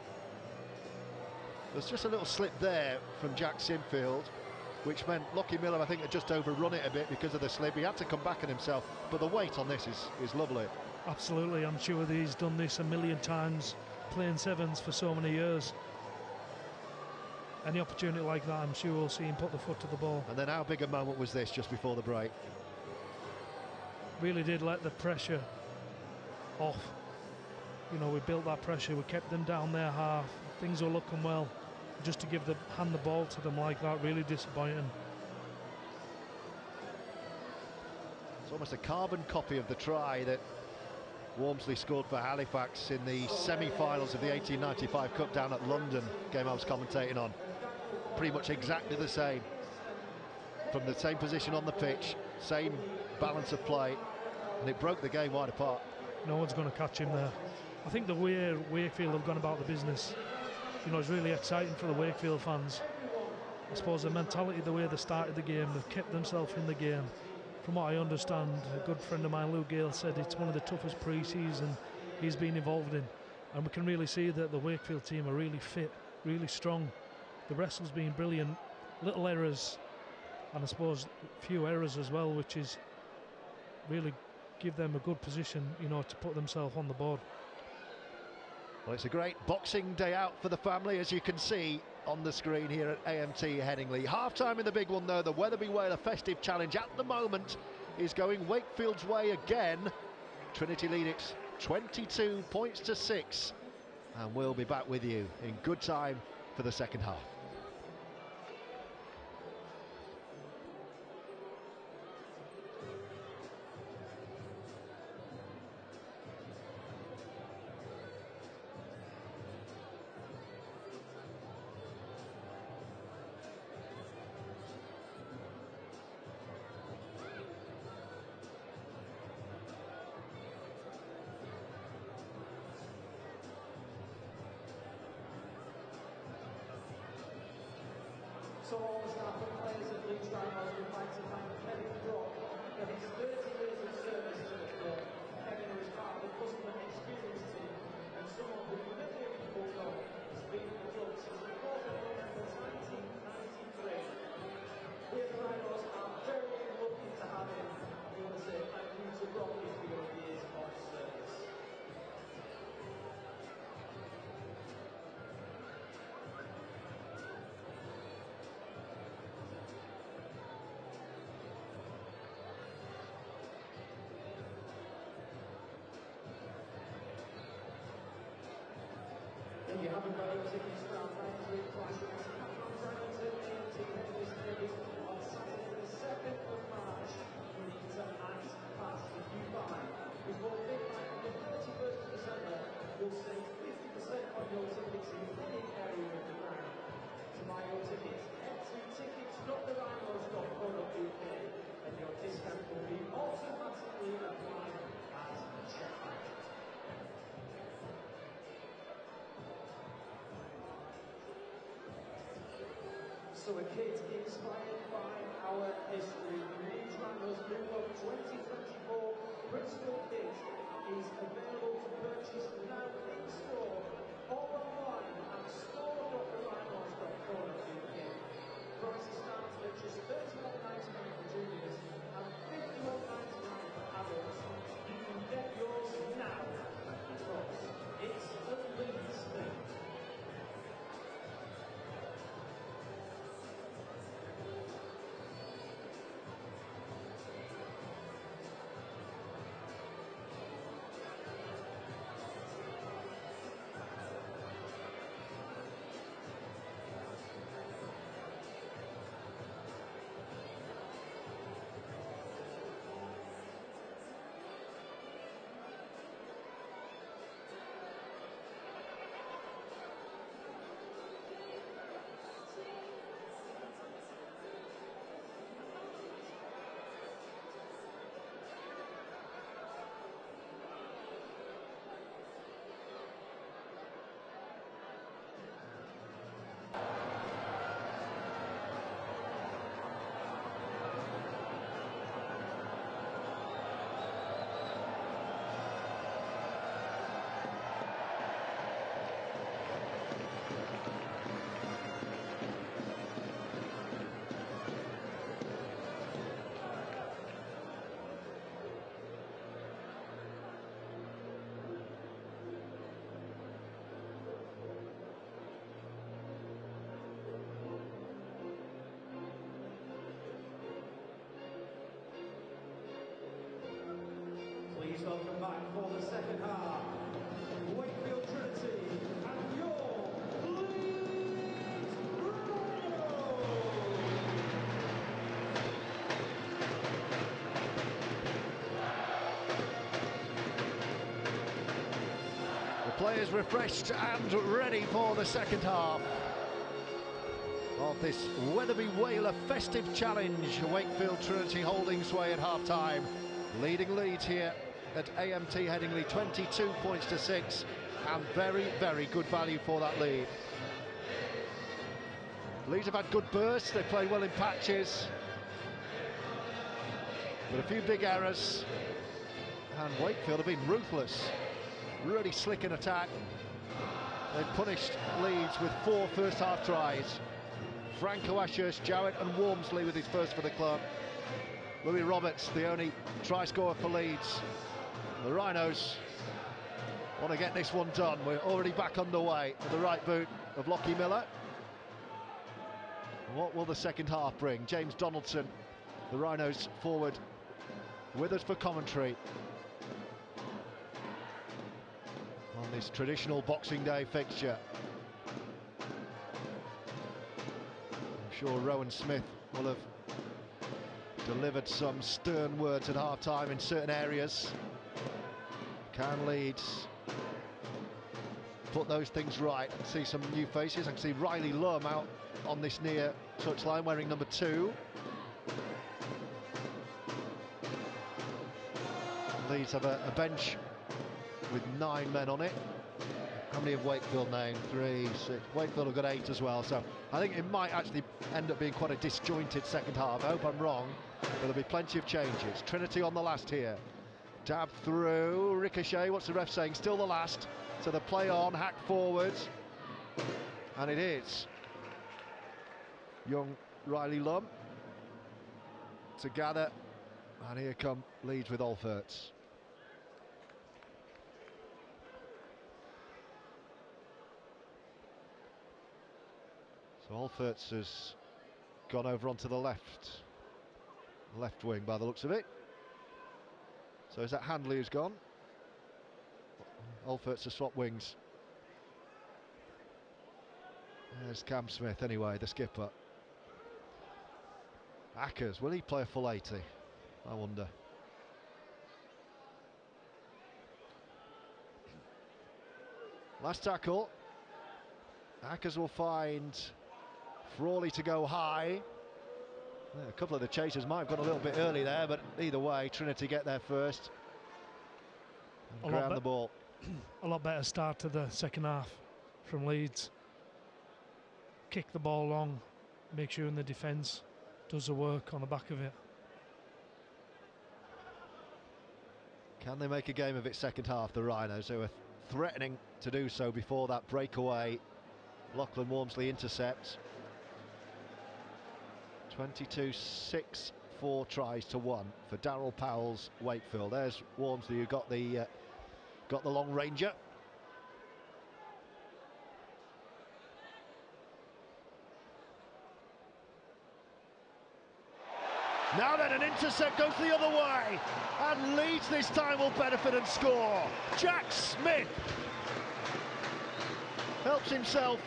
There's just a little slip there from Jack Sinfield. which meant Lockie Miller, I think, had just overrun it a bit because of the slip. He had to come back on himself, but the weight on this is lovely. Absolutely, I'm sure that he's done this a million times, playing sevens for so many years. Any opportunity like that, I'm sure we'll see him put the foot to the ball. And then how big a moment was this just before the break? Really did let the pressure off. You know, we built that pressure, we kept them down their half, things were looking well. Just to hand the ball to them like that, really disappointing. It's almost a carbon copy of the try that Walmsley scored for Halifax in the semi-finals of the 1895 Cup down at London, game I was commentating on. Pretty much exactly the same. From the same position on the pitch, same balance of play, and it broke the game wide apart. No one's going to catch him there. I think the way Wakefield have gone about the business, you know, it's really exciting for the Wakefield fans. I suppose the mentality, the way they started the game, they've kept themselves in the game. From what I understand, a good friend of mine, Lou Gale, said it's one of the toughest pre-season he's been involved in, and we can really see that the Wakefield team are really fit, really strong. The wrestle's been brilliant, little errors, and I suppose few errors as well, which is really give them a good position, you know, to put themselves on the board. Well, it's a great Boxing Day out for the family, as you can see on the screen here at AMT Headingley. Half-time in the big one, though. The Wetherby Whaler Festive Challenge at the moment is going Wakefield's way again. Trinity lead it 22 points to 6. And we'll be back with you in good time for the second half. So all the staff and players at Leeds Rhinos would like to thank Kevin Brock for his 30 years of service to the club. Kevin was part of the customer experience team and someone who many people know has been in the club since the 4th of November 1993. We at the Rhinos are very lucky to have him. We want to say thank you to Rocky for your years of service. If you haven't got your tickets for our Friday classes, come down to AMT Headingley Stadium on Saturday the 2nd of March. You need to act fast if you buy. Before midnight on the 31st of December, you'll save 50% on your tickets in any area of the ground. To buy your tickets, head to tickets.therhinos.co.uk and your discount will be automatically applied at checkout. So a kit inspired by our history, the Leeds Rhinos Move Up 2024 Bristol kit is available to purchase now in store or online at store.therhinos.co.uk. Prices start at just £31.99 for juniors and £51.99 for adults. You can get yours now because it's a Leeds thing. players refreshed and ready for the second half of this Wetherby Whaler Festive Challenge. Wakefield Trinity holding sway at half-time, leading Leeds here at AMT Headingley 22 points to 6, and very, very good value for that lead. Leeds have had good bursts, they played well in patches, but a few big errors, and Wakefield have been ruthless, really slick in attack. They've punished Leeds with 4 first-half tries. Franco Ashurst, Jowett and Wormsley with his first for the club. Louis Roberts, the only try scorer for Leeds. The Rhinos want to get this one done. We're already back underway at the right boot of Lockie Miller. What will the second half bring? James Donaldson, the Rhinos forward, with us for commentary on this traditional Boxing Day fixture. I'm sure Rowan Smith will have delivered some stern words at half-time in certain areas. Can Leeds put those things right? See some new faces. I can see Riley Lum out on this near touchline wearing number 2. Leeds have a bench with 9 men on it. How many have Wakefield named? 3, 6. Wakefield have got 8 as well, so I think it might actually end up being quite a disjointed second half. I hope I'm wrong, but there'll be plenty of changes. Trinity on the last here. Dab through, ricochet, what's the ref saying? Still the last, so the play on, hack forwards, and it is young Riley Lum to gather, and here come Leeds with Alferts. So Alferts has gone over onto the left wing by the looks of it. So is that Handley who's gone? Alferts has swapped wings. There's Cam Smith anyway, the skipper. Ackers, will he play a full 80? I wonder. Last tackle. Ackers will find Frawley to go high. Yeah, a couple of the chasers might have gone a little bit early there, but either way, Trinity get there first and ground the ball. A lot better start to the second half from Leeds. Kick the ball long, make sure in the defence does the work on the back of it. Can they make a game of it second half, the Rhinos, who were threatening to do so before that breakaway Lachlan Wormsley intercept? 22-6, 4 tries to 1 for Darryl Powell's Wakefield. There's Wormsley who got the long ranger. Now then, an intercept goes the other way, and Leeds this time will benefit and score. Jack Smith helps himself,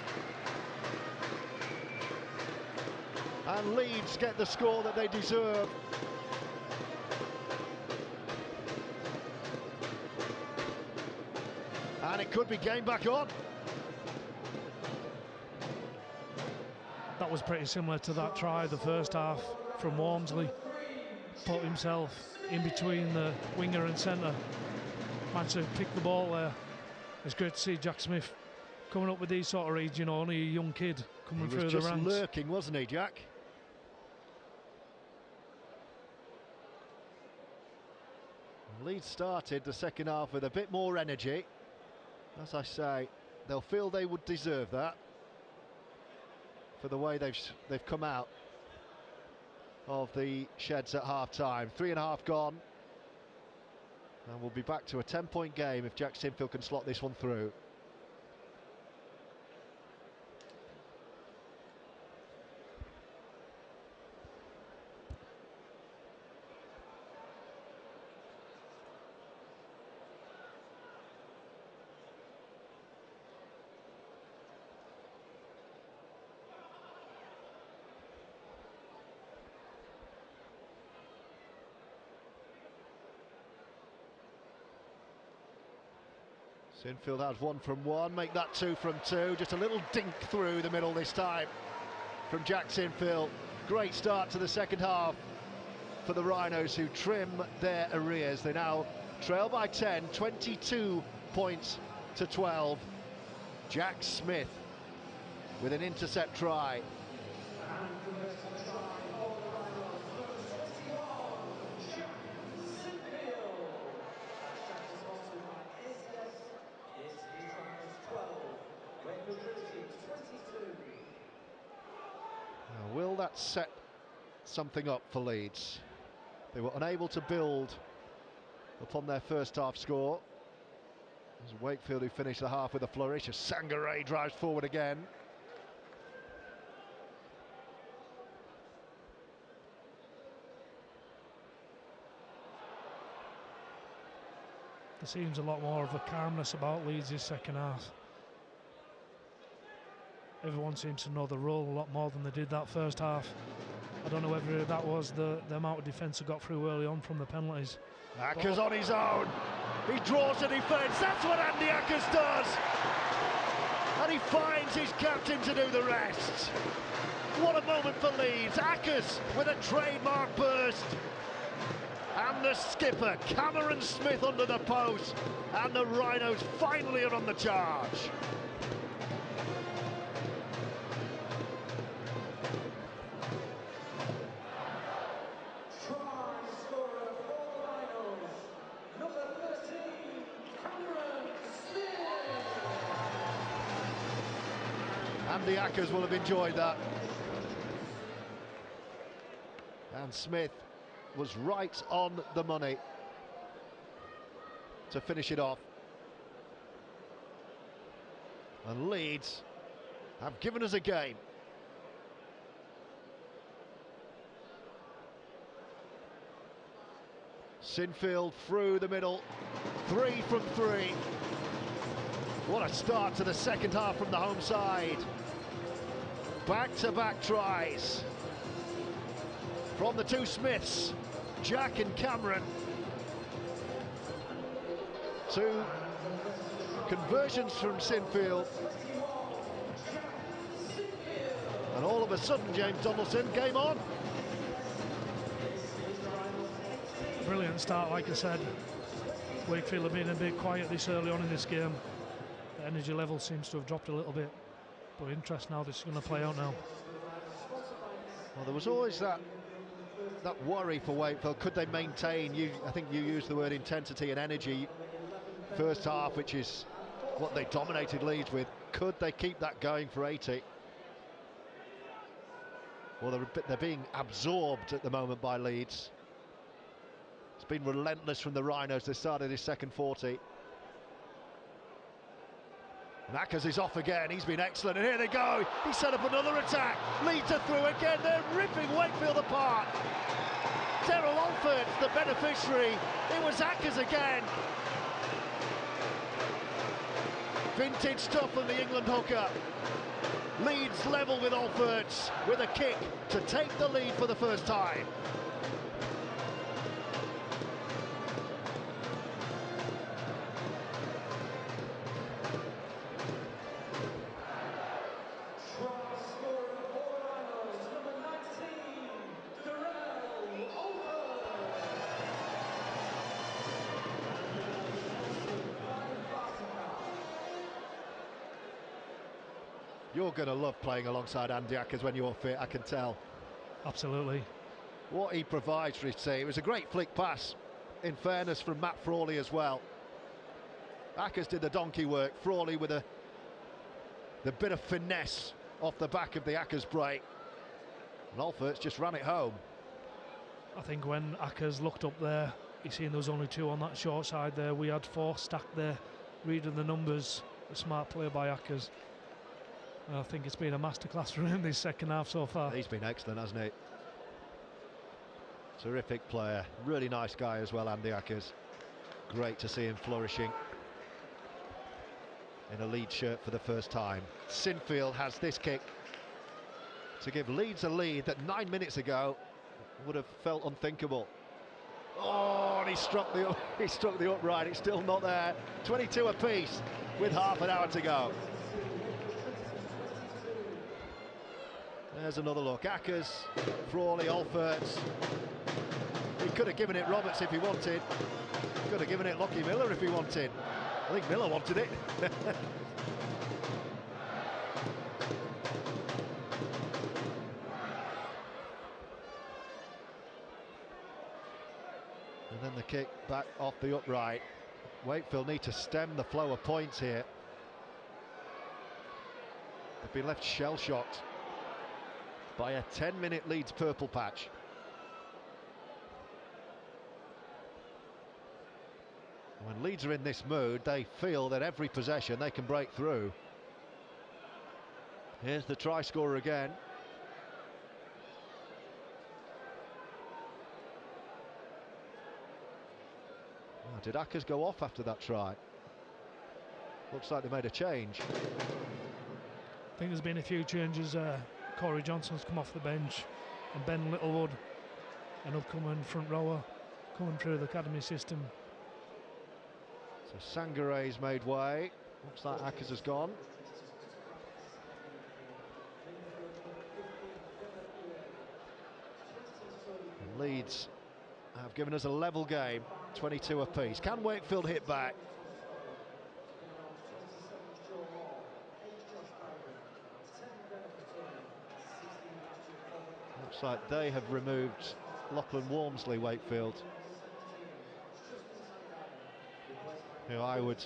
and Leeds get the score that they deserve. And it could be game back on. That was pretty similar to that try the first half from Wormsley. Put himself in between the winger and centre. Managed to pick the ball there. It's great to see Jack Smith coming up with these sort of reads, you know, only a young kid coming through the ranks. He was just lurking, wasn't he, Jack? Leeds started the second half with a bit more energy. As I say, they'll feel they would deserve that for the way they've come out of the sheds at half-time. 3.5 gone, and we'll be back to a 10-point game if Jack Sinfield can slot this one through. Sinfield has 1 from 1, make that 2 from 2. Just a little dink through the middle this time from Jack Sinfield. Great start to the second half for the Rhinos, who trim their arrears. They now trail by 10, 22 points to 12. Jack Smith with an intercept try. Now, will that set something up for Leeds? They were unable to build upon their first half score. It was Wakefield who finished the half with a flourish. As Sangaré drives forward again. There seems a lot more of a calmness about Leeds' second half. Everyone seems to know the role a lot more than they did that first half. I don't know whether that was the amount of defence that got through early on from the penalties. Ackers on his own. He draws a defence. That's what Andy Ackers does. And he finds his captain to do the rest. What a moment for Leeds. Ackers with a trademark burst. And the skipper, Cameron Smith, under the post. And the Rhinos finally are on the charge. Andy Ackers will have enjoyed that. And Smith was right on the money to finish it off. And Leeds have given us a game. Sinfield through the middle, 3 from 3. What a start to the second half from the home side. Back-to-back tries from the two Smiths, Jack and Cameron. 2 conversions from Sinfield. And all of a sudden, James Donaldson, game on. Brilliant start, like I said. Wakefield have been a bit quiet this early on in this game. The energy level seems to have dropped a little bit. But interest now, this is going to play out now. Well, there was always that worry for Wakefield. Could they maintain, I think you used the word intensity and energy, first half, which is what they dominated Leeds with. Could they keep that going for 80? Well, they're being absorbed at the moment by Leeds. It's been relentless from the Rhinos. They started his second 40. And Ackers is off again. He's been excellent. And here they go. He set up another attack. Leeds are through again. They're ripping Wakefield apart. Daryl Alford, the beneficiary. It was Ackers again. Vintage stuff from the England hooker. Leeds level with Alford's with a kick to take the lead for the first time. You're going to love playing alongside Andy Ackers when you're fit, I can tell. Absolutely. What he provides for his team. It was a great flick pass, in fairness, from Matt Frawley as well. Ackers did the donkey work. Frawley with the bit of finesse off the back of the Ackers break. And Alford's just ran it home. I think when Ackers looked up there, he seen there was only 2 on that short side there. We had 4 stacked there. Reading the numbers, a smart play by Ackers. I think it's been a masterclass for him this second half so far. He's been excellent, hasn't he? Terrific player. Really nice guy as well, Andy Ackers. Great to see him flourishing in a Leeds shirt for the first time. Sinfield has this kick to give Leeds a lead that 9 minutes ago would have felt unthinkable. Oh, and he struck the upright. It's still not there. 22 apiece with half an hour to go. There's another look. Ackers, Frawley, Alferts. He could have given it Roberts if he wanted. Could have given it Lockie Miller if he wanted. I think Miller wanted it. And then the kick back off the upright. Wakefield need to stem the flow of points here. They've been left shell-shocked by a 10-minute Leeds purple patch. When Leeds are in this mood, they feel that every possession they can break through. Here's the try scorer again. Oh, did Ackers go off after that try? Looks like they made a change. I think there's been a few changes. Corey Johnson's come off the bench, and Ben Littlewood, an upcoming front rower, coming through the academy system. So Sangare's made way. Looks like Ackers has gone. And Leeds have given us a level game, 22 apiece. Can Wakefield hit back? Looks like they have removed Lachlan Walmsley, Wakefield, who I would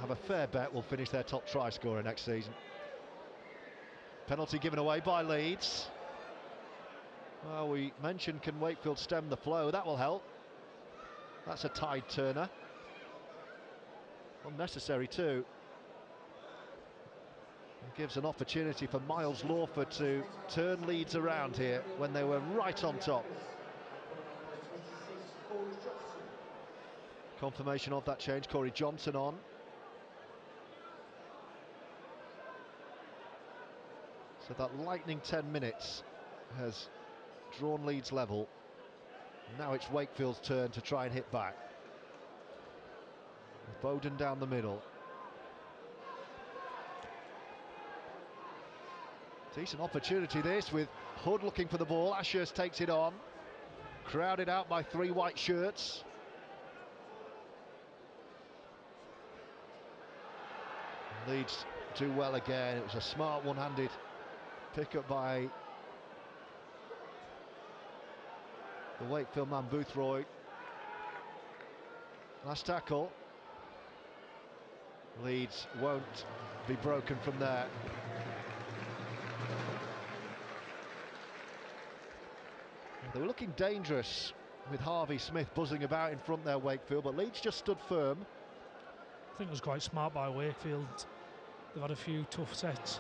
have a fair bet will finish their top try scorer next season. Penalty given away by Leeds. Well, we mentioned, can Wakefield stem the flow? That will help. That's a tide turner. Unnecessary too. It gives an opportunity for Miles Lawford to turn Leeds around here when they were right on top. Confirmation of that change, Corey Johnson on. So that lightning 10 minutes has drawn Leeds level. Now it's Wakefield's turn to try and hit back. Bowden down the middle. Decent opportunity this, with Hood looking for the ball. Ashurst takes it on. Crowded out by three white shirts. Leeds do well again. It was a smart one-handed pick-up by the Wakefield man Boothroyd. Last tackle. Leeds won't be broken from there. They were looking dangerous with Harvey Smith buzzing about in front there, Wakefield, but Leeds just stood firm. I think it was quite smart by Wakefield. They've had a few tough sets.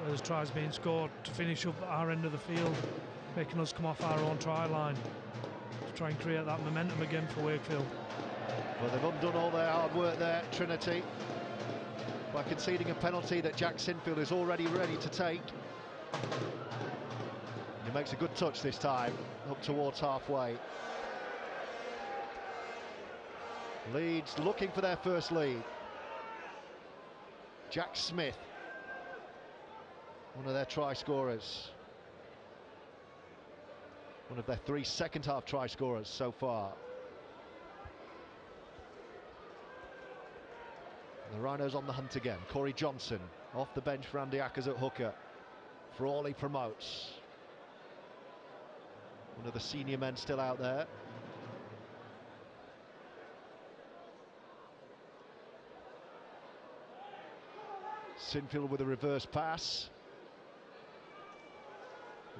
There's tries being scored to finish up our end of the field, making us come off our own try line to try and create that momentum again for Wakefield. Well, they've undone all their hard work there, Trinity, by conceding a penalty that Jack Sinfield is already ready to take. He makes a good touch this time, up towards halfway. Leeds looking for their first lead. Jack Smith, one of their try scorers. One of their three second half try scorers so far. The Rhinos on the hunt again. Corey Johnson off the bench for Andy Ackers at hooker. Frawley promotes. One of the senior men still out there. Sinfield with a reverse pass.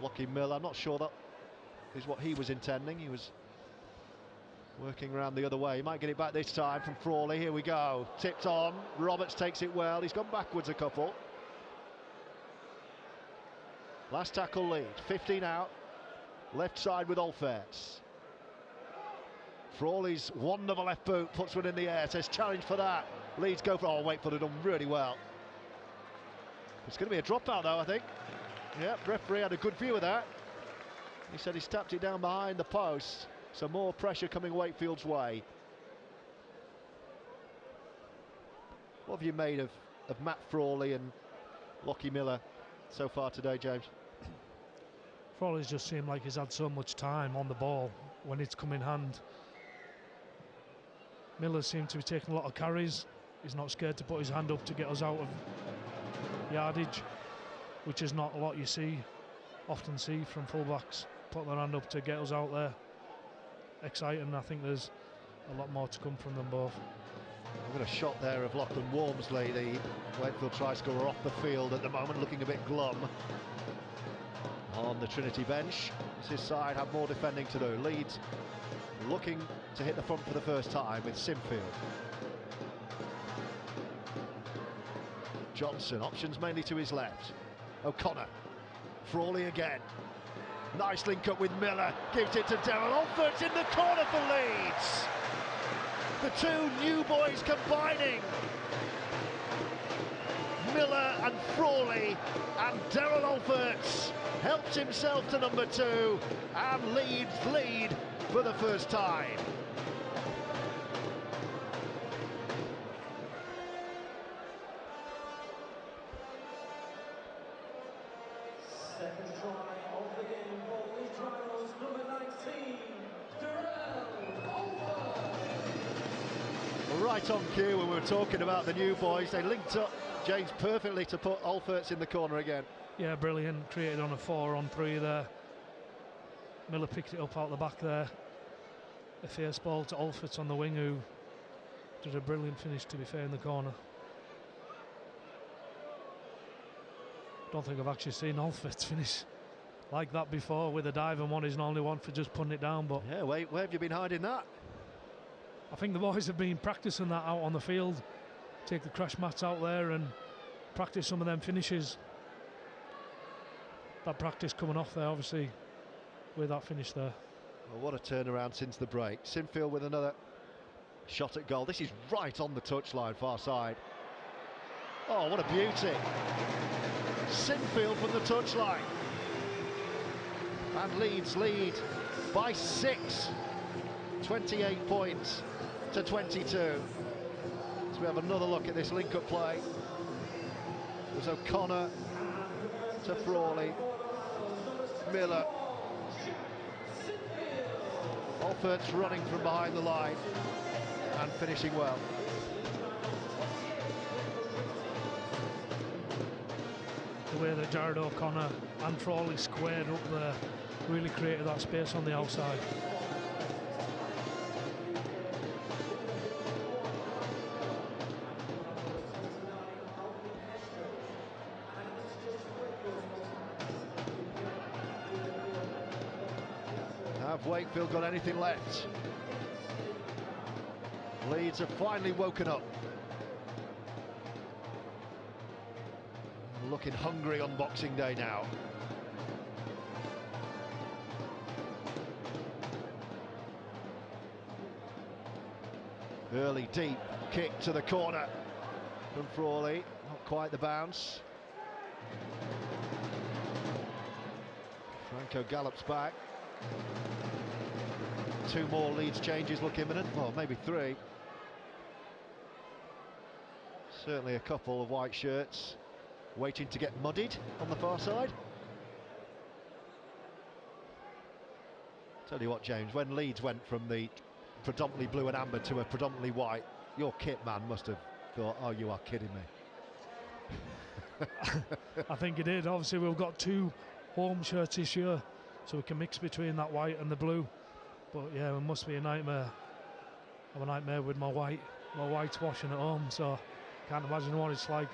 Lockie Miller, I'm not sure that is what he was intending. He was working around the other way. He might get it back this time from Frawley. Here we go. Tipped on. Roberts takes it well. He's gone backwards a couple. Last tackle lead. 15 out. Left side with Alferts. Frawley's wonderful left boot puts one in the air. Says challenge for that. Leeds go for. Oh, Wakefield have done really well. It's going to be a dropout though, I think. Yeah, referee had a good view of that. He said he's tapped it down behind the post. So more pressure coming Wakefield's way. What have you made of Matt Frawley and Lockie Miller so far today, James? Frawley's just seemed like he's had so much time on the ball when it's come in hand. Miller seemed to be taking a lot of carries. He's not scared to put his hand up to get us out of yardage, which is not a lot you often see from fullbacks. Put their hand up to get us out there. Exciting. I think there's a lot more to come from them both. I've got a shot there of Lachlan Wormsley, the Wakefield try scorer, off the field at the moment, looking a bit glum on the Trinity bench. As his side have more defending to do. Leeds looking to hit the front for the first time with Sinfield. Johnson, options mainly to his left. O'Connor, Frawley again. Nice link up with Miller, gives it to Darren Alford in the corner for Leeds. The two new boys combining. Miller and Frawley, and Darren Alford helps himself to number 2, and Leeds lead for the first time. Second try of the game for Leeds Rhinos, number 19, Darren Alford. Right on cue when we were talking about the new boys, they linked up James perfectly to put Alferts in the corner again. Yeah, brilliant. Created on a 4-on-3 there. Miller picked it up out the back there. A fierce ball to Alferts on the wing, who did a brilliant finish, to be fair, in the corner. Don't think I've actually seen Alferts finish like that before with a dive, and one is only one for just putting it down. But Yeah, where have you been hiding that? I think the boys have been practicing that out on the field. Take the crash mats out there and practice some of them finishes. That practice coming off there, obviously, with that finish there. Well, what a turnaround since the break. Sinfield with another shot at goal. This is right on the touchline, far side. Oh, what a beauty. Sinfield from the touchline. And Leeds lead by 6. 28 points to 22. So we have another look at this link-up play. There's O'Connor to Frawley. Miller. Alfert's running from behind the line and finishing well. The way that Jared O'Connor and Frawley squared up there really created that space on the outside. Have Wakefield got anything left? Leeds have finally woken up. Looking hungry on Boxing Day now. Early deep kick to the corner from Frawley. Not quite the bounce. Franco gallops back. 2 more Leeds changes look imminent. Well, maybe 3. Certainly a couple of white shirts waiting to get muddied on the far side. Tell you what, James, when Leeds went from the predominantly blue and amber to a predominantly white, your kit man must have thought, oh, you are kidding me. I think it did. Obviously, we've got 2 home shirts this year, so we can mix between that white and the blue. But yeah, it must be a nightmare. I'm a nightmare with my white's washing at home, so can't imagine what it's like.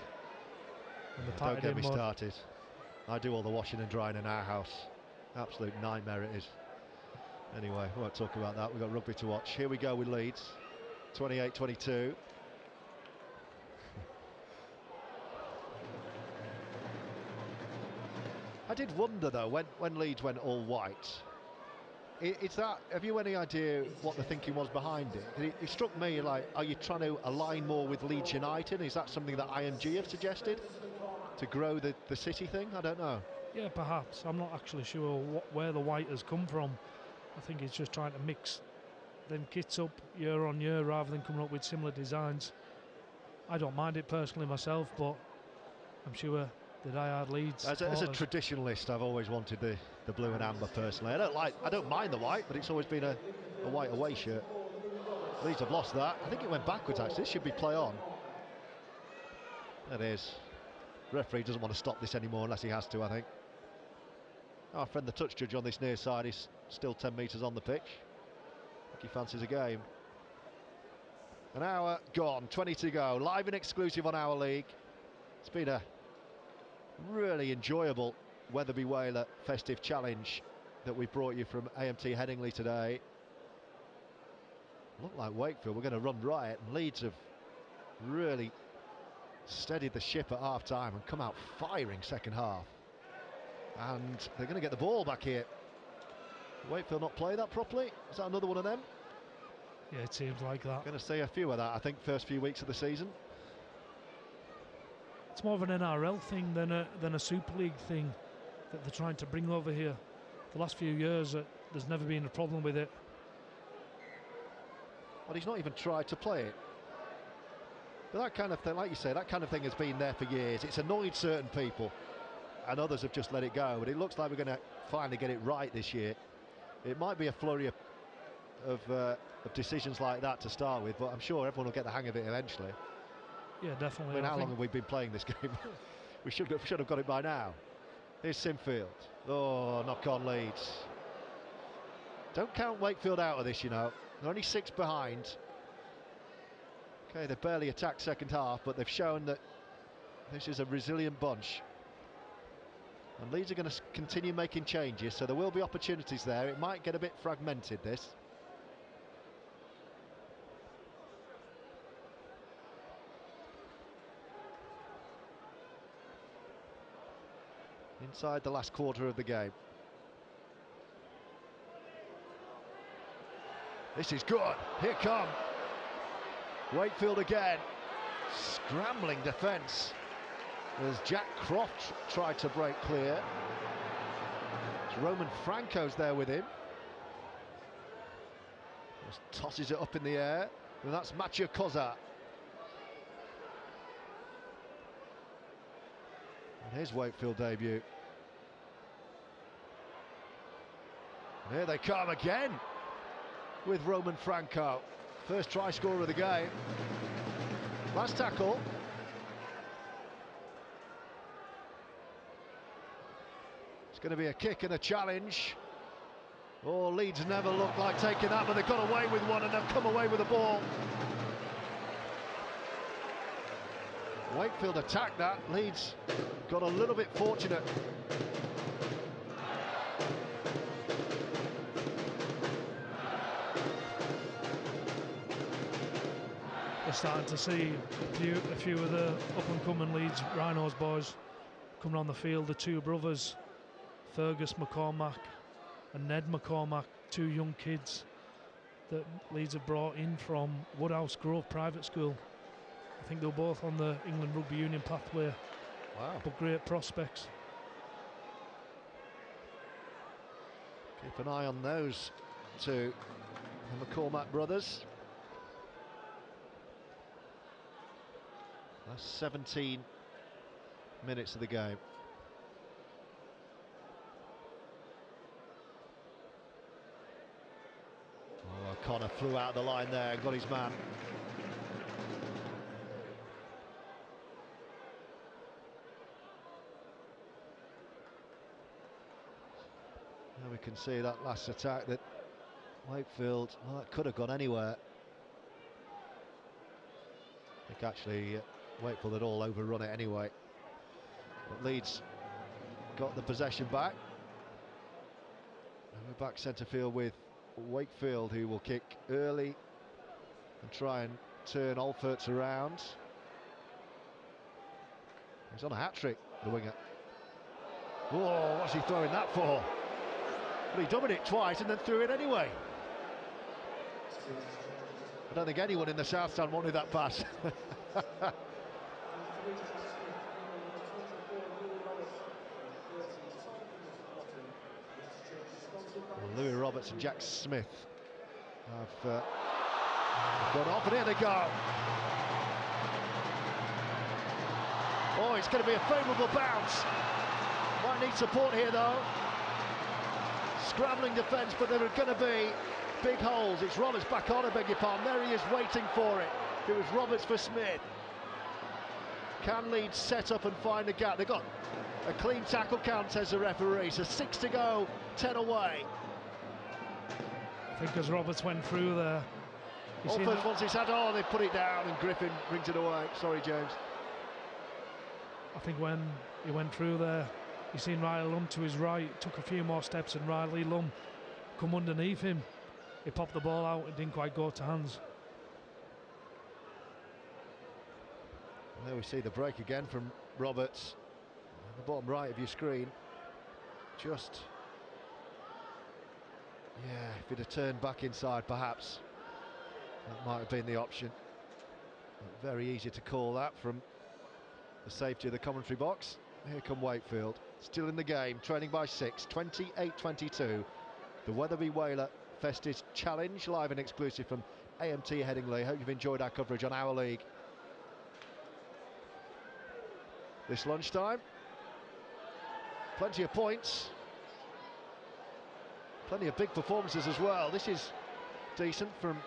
Don't get me started. I do all the washing and drying in our house. Absolute nightmare it is. Anyway, we won't talk about that. We've got rugby to watch. Here we go with Leeds. 28-22. I did wonder though, when Leeds went all white, have you any idea what the thinking was behind it? It struck me like, are you trying to align more with Leeds United? Is that something that IMG have suggested to grow the city thing? I don't know. Yeah, perhaps. I'm not actually sure where the white has come from. I think he's just trying to mix them kits up year on year rather than coming up with similar designs. I don't mind it personally myself, but I'm sure the diehard Leeds As a traditionalist, I've always wanted the blue and amber personally. I don't mind the white, but it's always been a white away shirt. Leeds have lost that. I think it went backwards actually. This should be play on. That is. Referee doesn't want to stop this anymore unless he has to, I think. Our friend the touch judge on this near side is still 10 metres on the pitch. I think he fancies a game. An hour gone, 20 to go. Live and exclusive on our league. It's been a really enjoyable Wetherby Whaler Festive Challenge that we brought you from AMT Headingley today. Look like Wakefield, we're going to run riot, and Leeds have really steadied the ship at half time and come out firing second half. And they're going to get the ball back here. Wakefield not play that properly? Is that another one of them? Yeah, it seems like that. Going to see a few of that, I think, first few weeks of the season. It's more of an NRL thing than a Super League thing that they're trying to bring over here. The last few years, there's never been a problem with it. Well, he's not even tried to play it. But that kind of thing, like you say, that kind of thing has been there for years. It's annoyed certain people, and others have just let it go. But it looks like we're going to finally get it right this year. It might be a flurry of decisions like that to start with, but I'm sure everyone will get the hang of it eventually. Yeah, definitely. I mean, how long have we been playing this game? we should have got it by now. Here's Simfield. Oh, knock on Leeds. Don't count Wakefield out of this, you know. They're only 6 behind. Okay, they barely attacked second half, but they've shown that this is a resilient bunch. And Leeds are going to continue making changes, so there will be opportunities there. It might get a bit fragmented, this. Inside the last quarter of the game. This is good. Here come Wakefield again. Scrambling defence as Jack Croft tried to break clear. It's Roman Franco's there with him. Just tosses it up in the air, and that's Mathieu Kozar. And his Wakefield debut. And here they come again with Roman Franco. First try scorer of the game. Last tackle. It's going to be a kick and a challenge. Oh, Leeds never looked like taking that, but they've got away with one and they've come away with the ball. Wakefield attacked that. Leeds got a little bit fortunate. We're starting to see a few of the up-and-coming Leeds Rhinos boys coming on the field. The two brothers, Fergus McCormack and Ned McCormack, 2 young kids that Leeds have brought in from Woodhouse Grove Private School. I think they were both on the England Rugby Union pathway. Wow. But great prospects. Keep an eye on those two, the McCormack brothers. Last 17 minutes of the game. Oh, O'Connor flew out of the line there and got his man. Now we can see that last attack that Wakefield, well, that could have gone anywhere. I think actually Wakefield had all overrun it anyway. But Leeds got the possession back. And we're back centre field with Wakefield, who will kick early and try and turn Alfertz around. He's on a hat-trick, the winger. Oh, what's he throwing that for? Well, he done it twice and then threw it anyway. I don't think anyone in the South Stand wanted that pass. Louis Roberts and Jack Smith have gone off, and here they go. Oh, it's going to be a favourable bounce. Might need support here though. Scrambling defence, but there are going to be big holes. It's Roberts back on, I beg your pardon. There he is waiting for it. It was Roberts for Smith. Can Leeds set up and find a gap? They've got a clean tackle count, says the referee. So 6 to go, 10 away. I think as Roberts went through there. Offers once he's had, they put it down and Griffin brings it away. Sorry, James. I think when he went through there, you seen Riley Lum to his right, took a few more steps, and Riley Lum come underneath him. He popped the ball out, it didn't quite go to hands. And there we see the break again from Roberts. On the bottom right of your screen. Just, yeah, if he'd have turned back inside, perhaps that might have been the option. But very easy to call that from the safety of the commentary box. Here come Wakefield, still in the game, trailing by 6, 28-22. The Wetherby Whaler Festive Challenge, live and exclusive from AMT Headingley. Hope you've enjoyed our coverage on our league this lunchtime. Plenty of points, plenty of big performances as well. This is decent from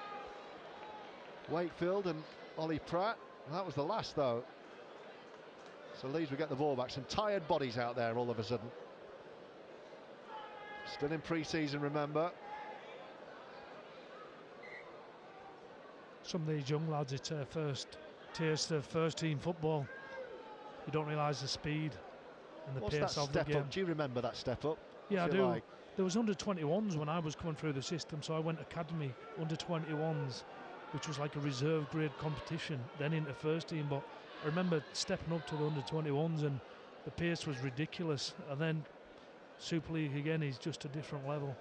Wakefield and Ollie Pratt. That was the last though. So Leeds will get the ball back. Some tired bodies out there all of a sudden. Still in pre-season, remember. Some of these young lads, it's their first taste of first-team football. You don't realise the speed and the pace of the game. Step up? Do you remember that step up? Yeah, I do. There was under-21s when I was coming through the system, so I went academy under-21s, which was like a reserve grade competition, then into first team. But I remember stepping up to the under-21s and the pace was ridiculous. And then Super League again is just a different level.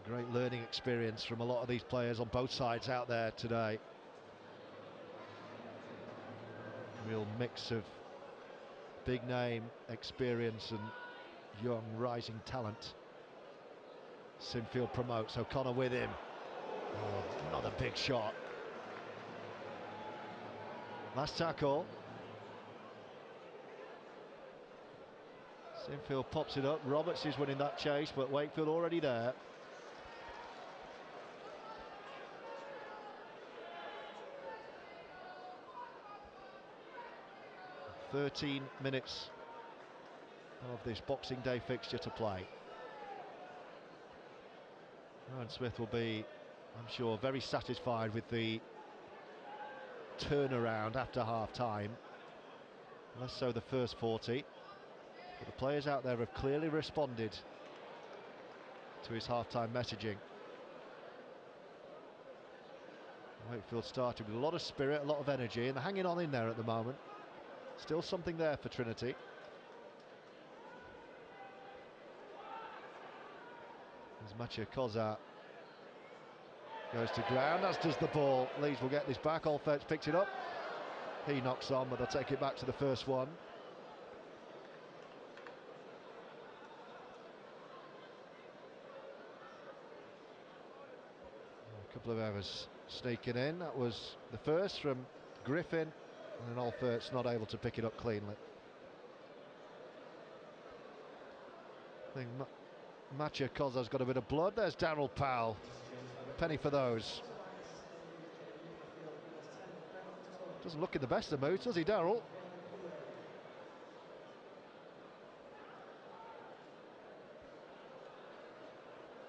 A great learning experience from a lot of these players on both sides out there today. Real mix of big name experience and young rising talent. Sinfield promotes, O'Connor with him. Oh, another big shot. Last tackle. Sinfield pops it up. Roberts is winning that chase, but Wakefield already there. "13 minutes of this Boxing Day fixture to play." Ryan Smith will be, I'm sure, very satisfied with the turnaround after half-time. Less so the first 40. But the players out there have clearly responded to his half-time messaging. Wakefield started with a lot of spirit, a lot of energy, and they're hanging on in there at the moment. Still something there for Trinity. As Maciej Kozar goes to ground, as does the ball. Leeds will get this back. Olfert's picked it up. He knocks on, but they'll take it back to the first one. A couple of errors sneaking in. That was the first from Griffin, and then Olfert's not able to pick it up cleanly. I think Maciej Kozar's got a bit of blood. There's Darryl Powell. Penny for those. Doesn't look in the best of moods, does he, Darryl?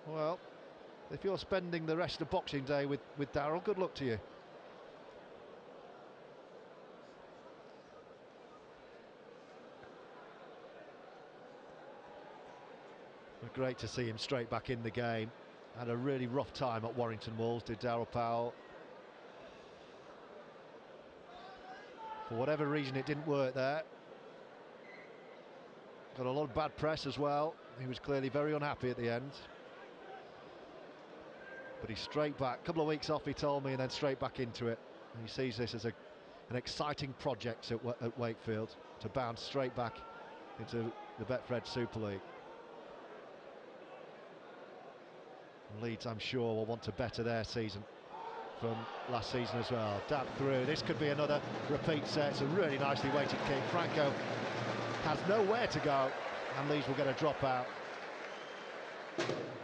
Well, if you're spending the rest of Boxing Day with Darryl, good luck to you. Great to see him straight back in the game. Had a really rough time at Warrington Wolves, did Darryl Powell. For whatever reason, it didn't work there. Got a lot of bad press as well. He was clearly very unhappy at the end. But he's straight back. A couple of weeks off, he told me, and then straight back into it. And he sees this as an exciting project at Wakefield, to bounce straight back into the Betfred Super League. Leeds, I'm sure, will want to better their season from last season as well. Dab through. This could be another repeat set. It's a really nicely weighted kick. Franco has nowhere to go, and Leeds will get a drop out.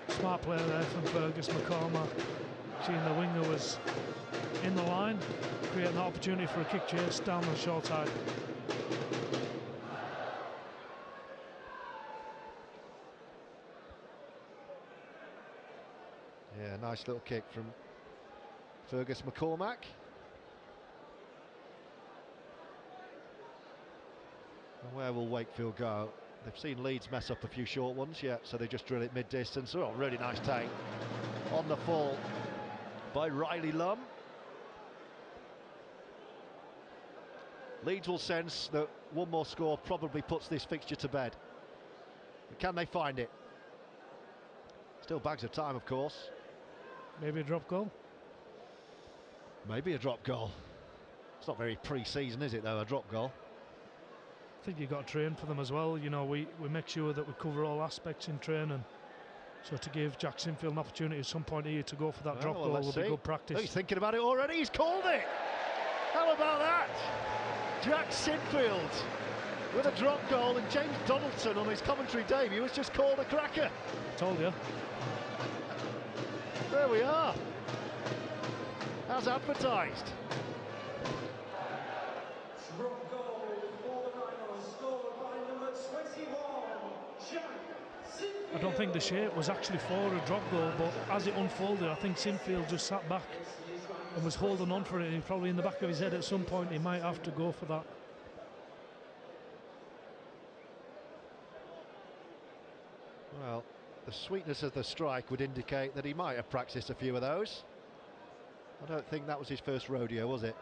Smart play there from Fergus McCormack. Seeing the winger was in the line, creating the opportunity for a kick chase down the short side. Yeah, nice little kick from Fergus McCormack. And where will Wakefield go? They've seen Leeds mess up a few short ones, yeah, so they just drill it mid-distance. Oh, really nice take on the fall by Riley Lum. Leeds will sense that one more score probably puts this fixture to bed. But can they find it? Still bags of time, of course. Maybe a drop goal? Maybe a drop goal. It's not very pre-season, is it, though, a drop goal? I think you've got to train for them as well. You know, we make sure that we cover all aspects in training. So to give Jack Sinfield an opportunity at some point here to go for that drop goal will be good practice. Oh, he's thinking about it already. He's called it. How about that? Jack Sinfield with a drop goal, and James Donaldson on his commentary debut has just called a cracker. Told you. There we are. As advertised. Drop goal for the Rhinos, scored by number 21, Jack Sinfield. I don't think the shape was actually for a drop goal, but as it unfolded, I think Sinfield just sat back and was holding on for it. And probably in the back of his head at some point he might have to go for that. Well, the sweetness of the strike would indicate that he might have practiced a few of those. I don't think that was his first rodeo, was it?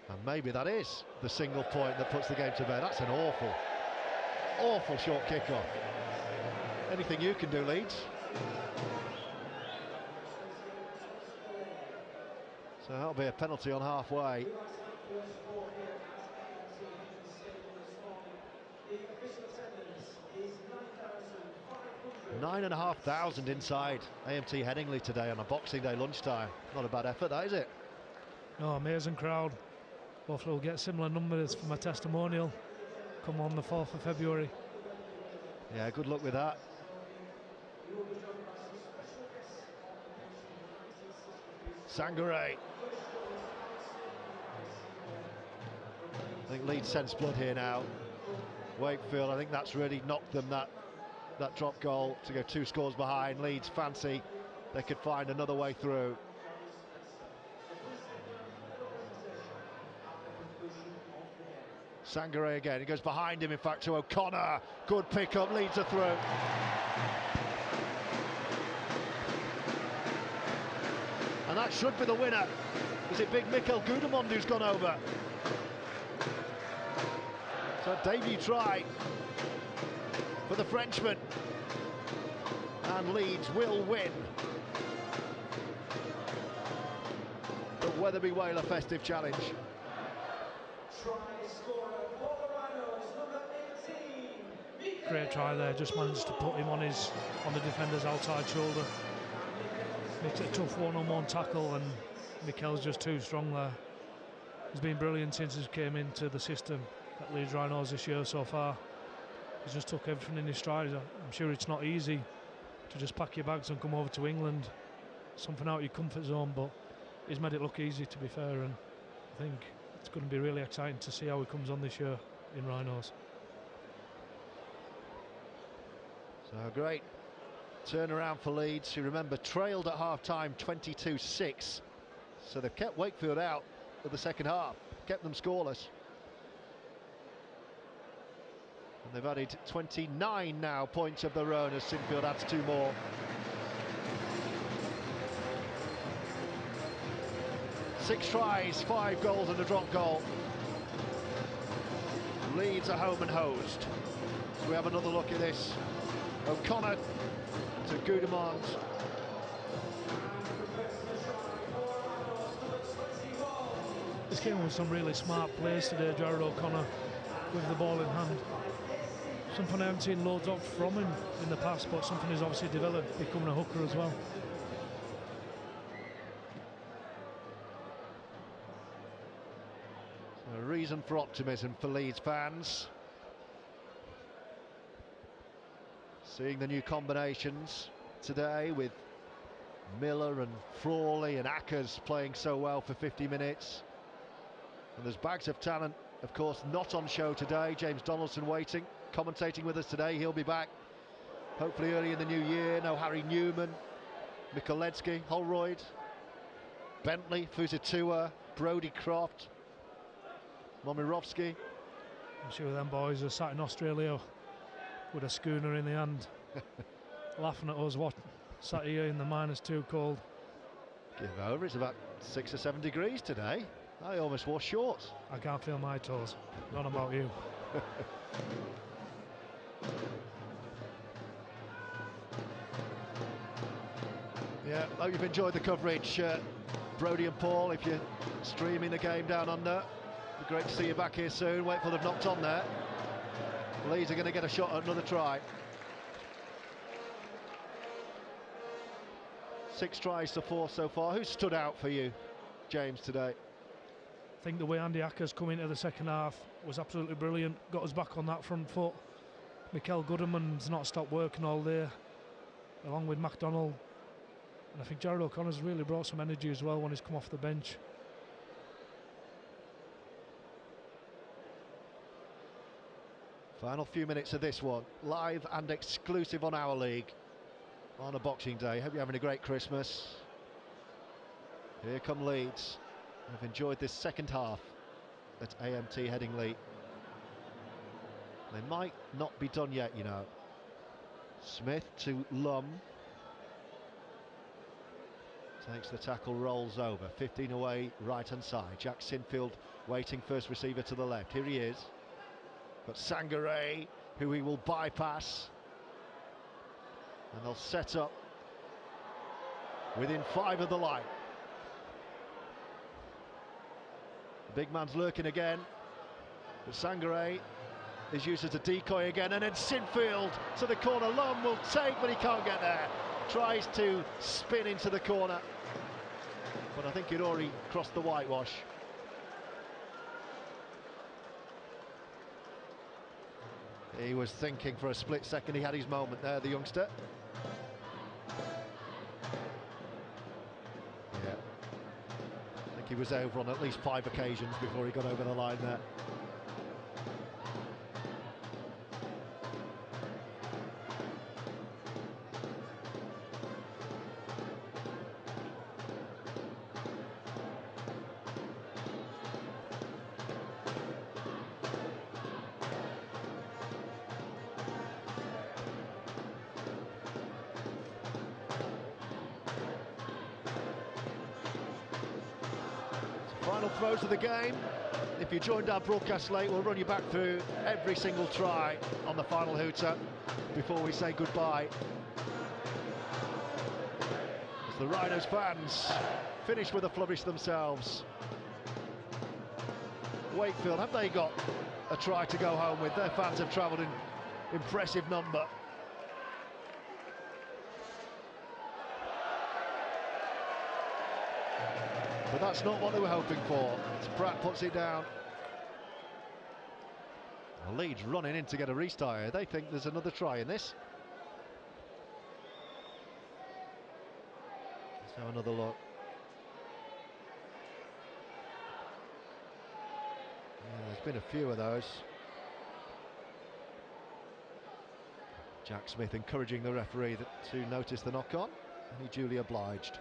And maybe that is the single point that puts the game to bed. That's an awful short kick-off. Anything you can do, Leeds? So that'll be a penalty on halfway. 9,500 inside AMT Headingley today on a Boxing Day lunchtime. Not a bad effort, that, is it? No, amazing crowd. Hopefully we'll get similar numbers for my testimonial come on the 4th of February. Yeah, good luck with that. Sangare. I think Leeds sense blood here now. Wakefield, I think that's really knocked them, that drop goal, to go 2 scores behind. Leeds fancy they could find another way through. Sangare again, he goes behind him in fact to O'Connor. Good pick up, Leeds are through. And that should be the winner. Is it big Mikel Gudemond who's gone over? So debut try for the Frenchman. And Leeds will win the Wetherby Whaler Festive Challenge. Great try there, just managed to put him on the defender's outside shoulder. Makes it a tough one-on-one tackle, and Mikel's just too strong there. He's been brilliant since he came into the system at Leeds Rhinos this year so far. He's just took everything in his stride. I'm sure it's not easy to just pack your bags and come over to England, something out of your comfort zone, but he's made it look easy, to be fair, and I think it's going to be really exciting to see how he comes on this year in Rhinos. So great turnaround for Leeds, who, remember, trailed at half-time 22-6. So they've kept Wakefield out of the second half, kept them scoreless. And they've added 29 now points of their own as Sinfield adds 2 more. Six tries, 5 goals and a drop goal. Leeds are home and hosed. So we have another look at this. O'Connor to Gudemond. This game was some really smart plays today. Jared O'Connor with the ball in hand. Something I haven't seen loads of from him in the past, but something he's obviously developed, becoming a hooker as well. So a reason for optimism for Leeds fans. Seeing the new combinations today with Miller and Frawley and Ackers playing so well for 50 minutes. And there's bags of talent, of course, not on show today. James Donaldson waiting, commentating with us today. He'll be back hopefully early in the new year. No Harry Newman, Mikolecki, Holroyd, Bentley, Fuzitua, Brodie Croft, Momirovski. I'm sure them boys are sat in Australia with a schooner in the hand, laughing at us, what, sat here in the -2 cold. Give over, it's about 6 or 7 degrees today. I almost wore shorts. I can't feel my toes, not about you. Yeah, hope you've enjoyed the coverage, Brodie and Paul, if you're streaming the game down under. It'd be great to see you back here soon. Wakefield have knocked on there. Leeds are going to get a shot at another try. 6 tries to 4 so far. Who stood out for you, James, today? I think the way Andy Ackers come into the second half was absolutely brilliant. Got us back on that front foot. Mikel Goodman's not stopped working all day, along with MacDonald. And I think Jared O'Connor's really brought some energy as well when he's come off the bench. Final few minutes of this one, live and exclusive on our league on a Boxing Day. Hope you're having a great Christmas. Here come Leeds. I've enjoyed this second half at AMT Headingley. They might not be done yet, you know. Smith to Lum. Takes the tackle, rolls over. 15 away, right hand side. Jack Sinfield waiting, first receiver to the left. Here he is. But Sangare, who he will bypass. And they'll set up within 5 of the line. The big man's lurking again. But Sangare is used as a decoy again. And then Sinfield to the corner. Lum will take, but he can't get there. Tries to spin into the corner. But I think he'd already crossed the whitewash. He was thinking for a split second. He had his moment there, the youngster. Yeah. I think he was over on at least 5 occasions before he got over the line there. Final throws of the game. If you joined our broadcast late, we'll run you back through every single try on the final hooter before we say goodbye. As the Rhinos fans finish with a flourish themselves. Wakefield, have they got a try to go home with? Their fans have travelled in impressive number. But that's not what they were hoping for. As Pratt puts it down. The Leeds running in to get a restart here. They think there's another try in this. Let's have another look. Yeah, there's been a few of those. Jack Smith encouraging the referee to notice the knock-on, and he duly obliged.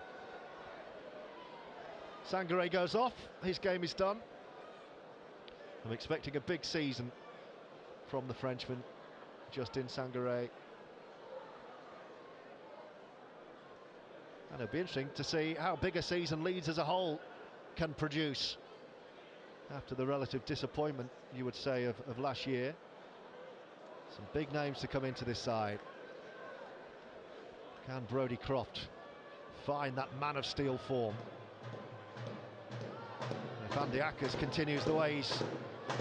Sangare goes off, his game is done. I'm expecting a big season from the Frenchman, Justin Sangare. And it'll be interesting to see how big a season Leeds as a whole can produce after the relative disappointment, you would say, of last year. Some big names to come into this side. Can Brodie Croft find that man of steel form? If Andy Ackers continues the way he's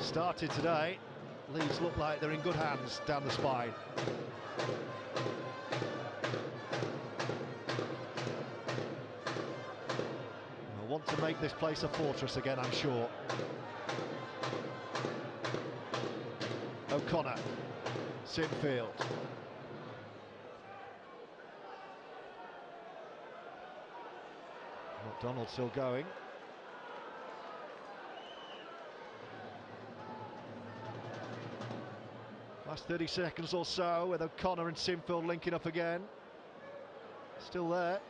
started today, Leeds look like they're in good hands down the spine. I want to make this place a fortress again, I'm sure. O'Connor, Sinfield. McDonald still going. Last 30 seconds or so with O'Connor and Sinfield linking up again. Still there.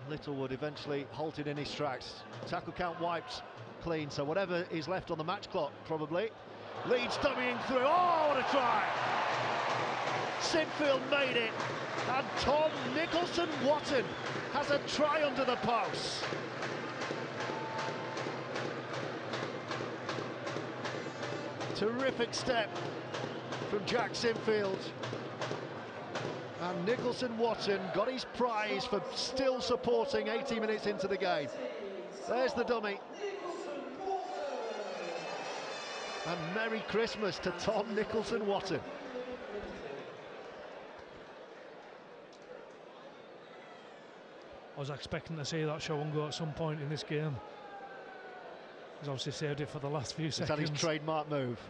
Littlewood eventually halted in his tracks. Tackle count wiped clean, so whatever is left on the match clock, probably. Leeds dummying through. Oh, what a try! Sinfield made it, and Tom Nicholson-Watton has a try under the post. Terrific step from Jack Sinfield. And Nicholson-Watton got his prize for still supporting 80 minutes into the game. There's the dummy. And Merry Christmas to Tom Nicholson-Watton. I was expecting to see that show and go at some point in this game. He's obviously saved it for the last few seconds. Is that his trademark move?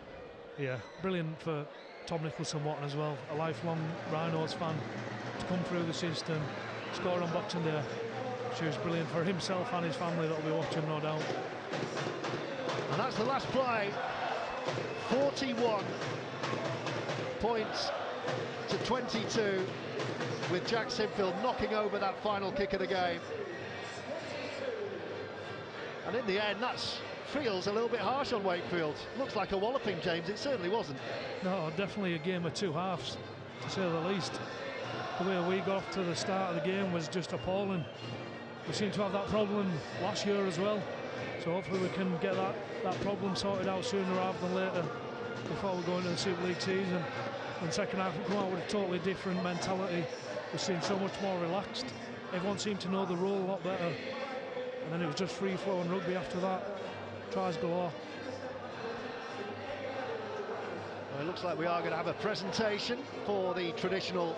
Yeah, brilliant for Tom Nicholson-Watton as well, a lifelong Rhinos fan, to come through the system, score on Boxing Day. She was brilliant for himself and his family that'll be watching, no doubt. And that's the last play. 41 points to 22, with Jack Sinfield knocking over that final kick of the game. And in the end, that feels a little bit harsh on Wakefield. Looks like a walloping, James. It certainly wasn't. No, definitely a game of two halves, to say the least. The way we got off to the start of the game was just appalling. We seem to have that problem last year as well, so hopefully we can get that problem sorted out sooner rather than later, before we go into the Super League season. And second half we come out with a totally different mentality. We seemed so much more relaxed. Everyone seemed to know the role a lot better, and then it was just free-flowing rugby after that. Tries galore. Well, it looks like we are going to have a presentation for the traditional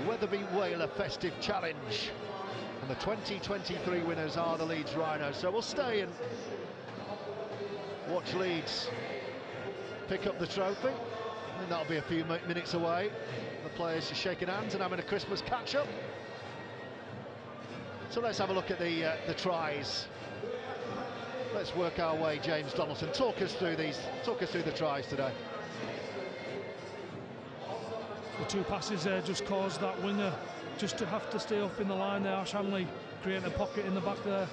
Wetherby Whaler Festive Challenge, and the 2023 winners are the Leeds Rhinos. So we'll stay and watch Leeds pick up the trophy, and that'll be a few minutes away. The players are shaking hands and having a Christmas catch-up. So let's have a look at the tries. Let's work our way, James Donaldson. Talk us through the tries today. The two passes there just caused that winger just to have to stay up in the line there. Ash Hanley creating a pocket in the back there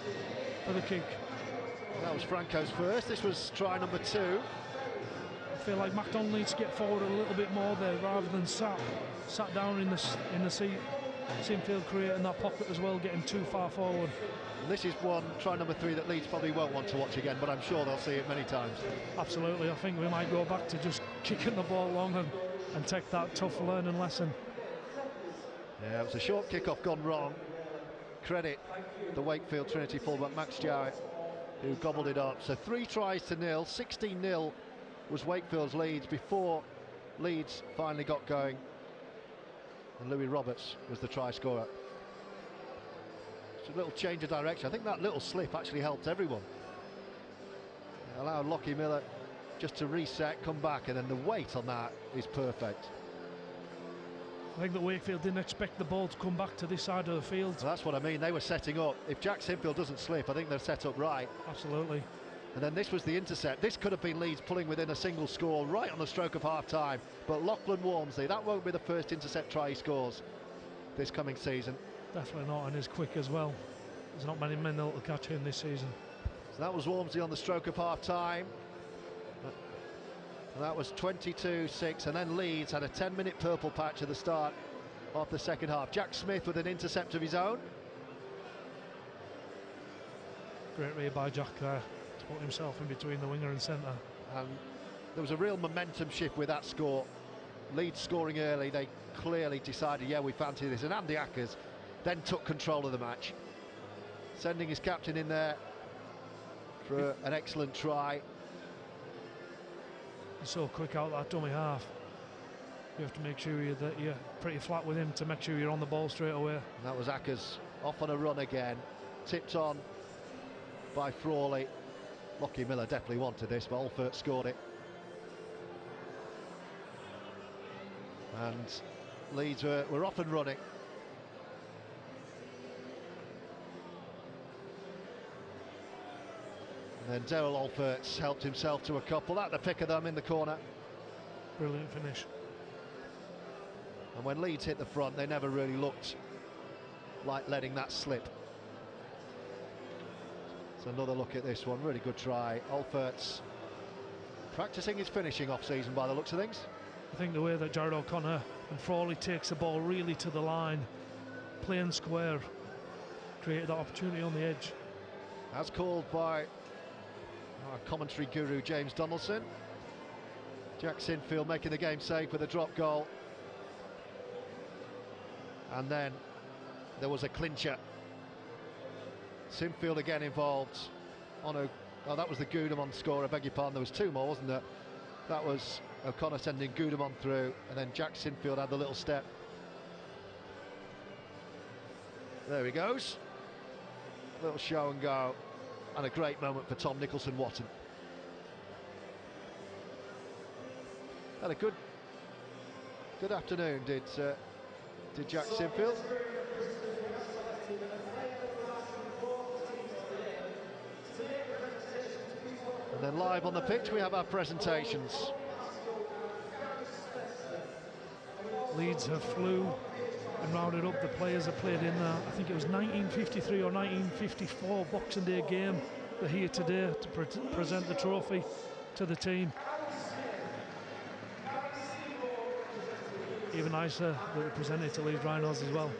for the kick. That was Franco's first. This was try number 2. I feel like McDonald needs to get forward a little bit more there rather than sat down in the seat. Sinfield creating that pocket as well, getting too far forward. And this is one, try number 3, that Leeds probably won't want to watch again, but I'm sure they'll see it many times. Absolutely, I think we might go back to just kicking the ball long and take that tough learning lesson. Yeah, it was a short kick-off gone wrong. Credit the Wakefield Trinity fullback Max Jowett, who gobbled it up. So 3 tries to nil, 16-0 was Wakefield's lead before Leeds finally got going. And Louis Roberts was the try scorer. It's a little change of direction. I think that little slip actually helped everyone. It allowed Lockie Miller just to reset, come back, and then the weight on that is perfect. I think that Wakefield didn't expect the ball to come back to this side of the field. Well, that's what I mean. They were setting up. If Jack Sinfield doesn't slip, I think they're set up right. Absolutely. And then this was the intercept. This could have been Leeds pulling within a single score right on the stroke of half-time. But Lachlan Walmsley, that won't be the first intercept try he scores this coming season. Definitely not, and he's quick as well. There's not many men that will catch him this season. So that was Walmsley on the stroke of half-time. And that was 22-6, and then Leeds had a 10-minute purple patch at the start of the second half. Jack Smith with an intercept of his own. Great read by Jack there to put himself in between the winger and centre. And there was a real momentum shift with that score. Leeds scoring early, they clearly decided, yeah, we fancy this. And Andy Ackers then took control of the match. sending his captain in there for an excellent try. He's so quick out that dummy half. You have to make sure that you're pretty flat with him to make sure you're on the ball straight away. And that was Ackers off on a run again, tipped on by Frawley. Lockie Miller definitely wanted this, but Alford scored it. And Leeds were off and running. And then Daryl Alfertz helped himself to a couple. At the pick of them in the corner. Brilliant finish. And when Leeds hit the front, they never really looked like letting that slip. So another look at this one. Really good try. Alfertz practicing his finishing off-season by the looks of things. I think the way that Jared O'Connor and Frawley takes the ball really to the line, plain square, created that opportunity on the edge. As called by our commentary guru James Donaldson. Jack Sinfield making the game safe with a drop goal. And then there was a clincher. Sinfield again involved on a... Oh, that was the Gudemon score, I beg your pardon. There was two more, wasn't there? That was O'Connor sending Gudemon through, and then Jack Sinfield had the little step. There he goes. Little show and go. And a great moment for Tom Nicholson-Watton. Had a good afternoon, did Jack Sinfield. And then live on the pitch we have our presentations. Leeds have flew and rounded up the players that played in there. I think it was 1953 or 1954 Boxing Day game. They're here today to present the trophy to the team. Even nicer that they present it to Leeds Rhinos as well.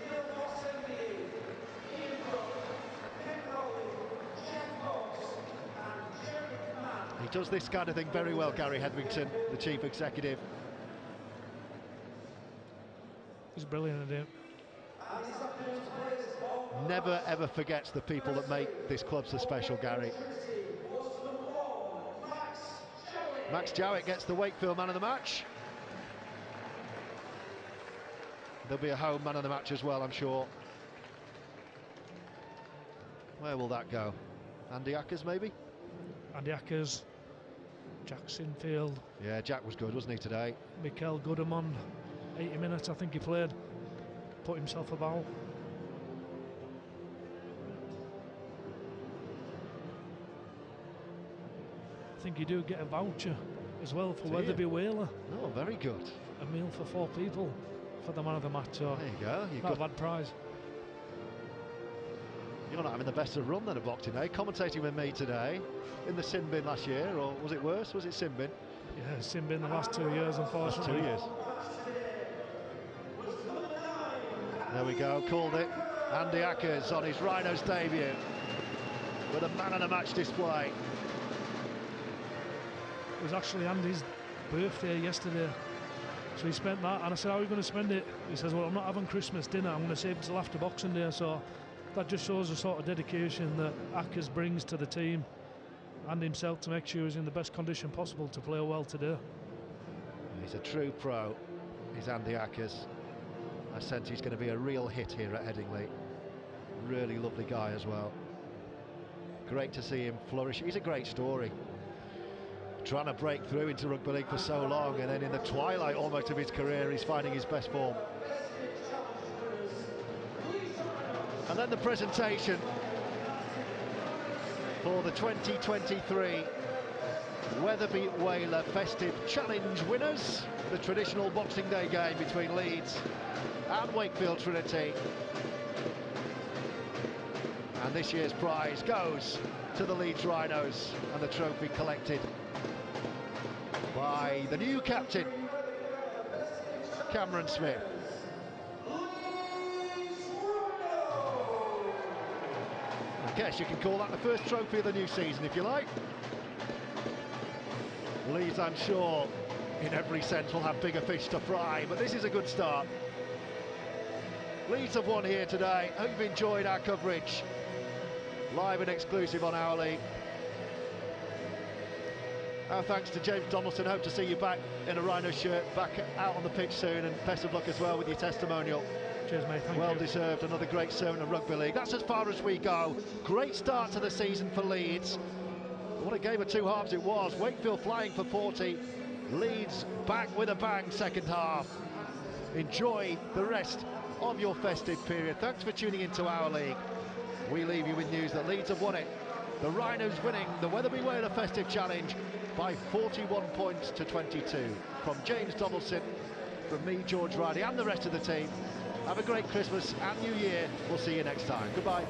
He does this kind of thing very well, Gary Hedvington, the chief executive. He's brilliant at it. Never ever forgets the people that make this club so special, Gary. Max Jowett gets the Wakefield man of the match. There'll be a home man of the match as well, I'm sure. Where will that go? Andy Ackers, maybe? Andy Ackers, Jack Sinfield. Yeah, Jack was good, wasn't he, today? Mikel Gudemon, 80 minutes I think he played. Put himself about. I think you do get a voucher as well for Wetherby Whaler. Oh, very good. A meal for 4 people for the man of the match. So there you go. Not a bad prize. You're not having the best of run then at Boxing Day. Commentating with me today in the sin bin last year, or was it worse? Was it sin bin? Yeah, sin bin the last 2 years, unfortunately. Last 2 years. There we go, called it. Andy Ackers on his Rhinos debut with a man of the match display. It was actually Andy's birthday yesterday, so he spent that, and I said, how are you going to spend it? He says, well, I'm not having Christmas dinner, I'm going to save it till after Boxing Day. So that just shows the sort of dedication that Ackers brings to the team and himself to make sure he's in the best condition possible to play well today. He's a true pro, he's Andy Ackers. I sense he's going to be a real hit here at Headingley. Really lovely guy as well. Great to see him flourish. He's a great story. Trying to break through into rugby league for so long, and then in the twilight almost of his career he's finding his best form. And then the presentation for the 2023 Wetherby Whaler Festive Challenge winners. The traditional Boxing Day game between Leeds and Wakefield Trinity. And this year's prize goes to the Leeds Rhinos, and the trophy collected by the new captain, Cameron Smith. I guess you can call that the first trophy of the new season, if you like. Leeds, I'm sure, in every sense, will have bigger fish to fry, but this is a good start. Leeds have won here today. Hope you've enjoyed our coverage live and exclusive on Our League. Our thanks to James Donaldson. Hope to see you back in a Rhino shirt, back out on the pitch soon, and best of luck as well with your testimonial. Cheers, mate. Thank you. Well deserved. Another great servant of rugby league. That's as far as we go. Great start to the season for Leeds. What a game of two halves it was. Wakefield flying for 40. Leeds back with a bang second half. Enjoy the rest of your festive period. Thanks for tuning into Our League. We leave you with news that Leeds have won it. The Rhinos winning the Wetherby Whaler Festive Challenge by 41 points to 22. From James Donaldson, from me, George Riley, and the rest of the team, have a great Christmas and New Year. We'll see you next time. Goodbye.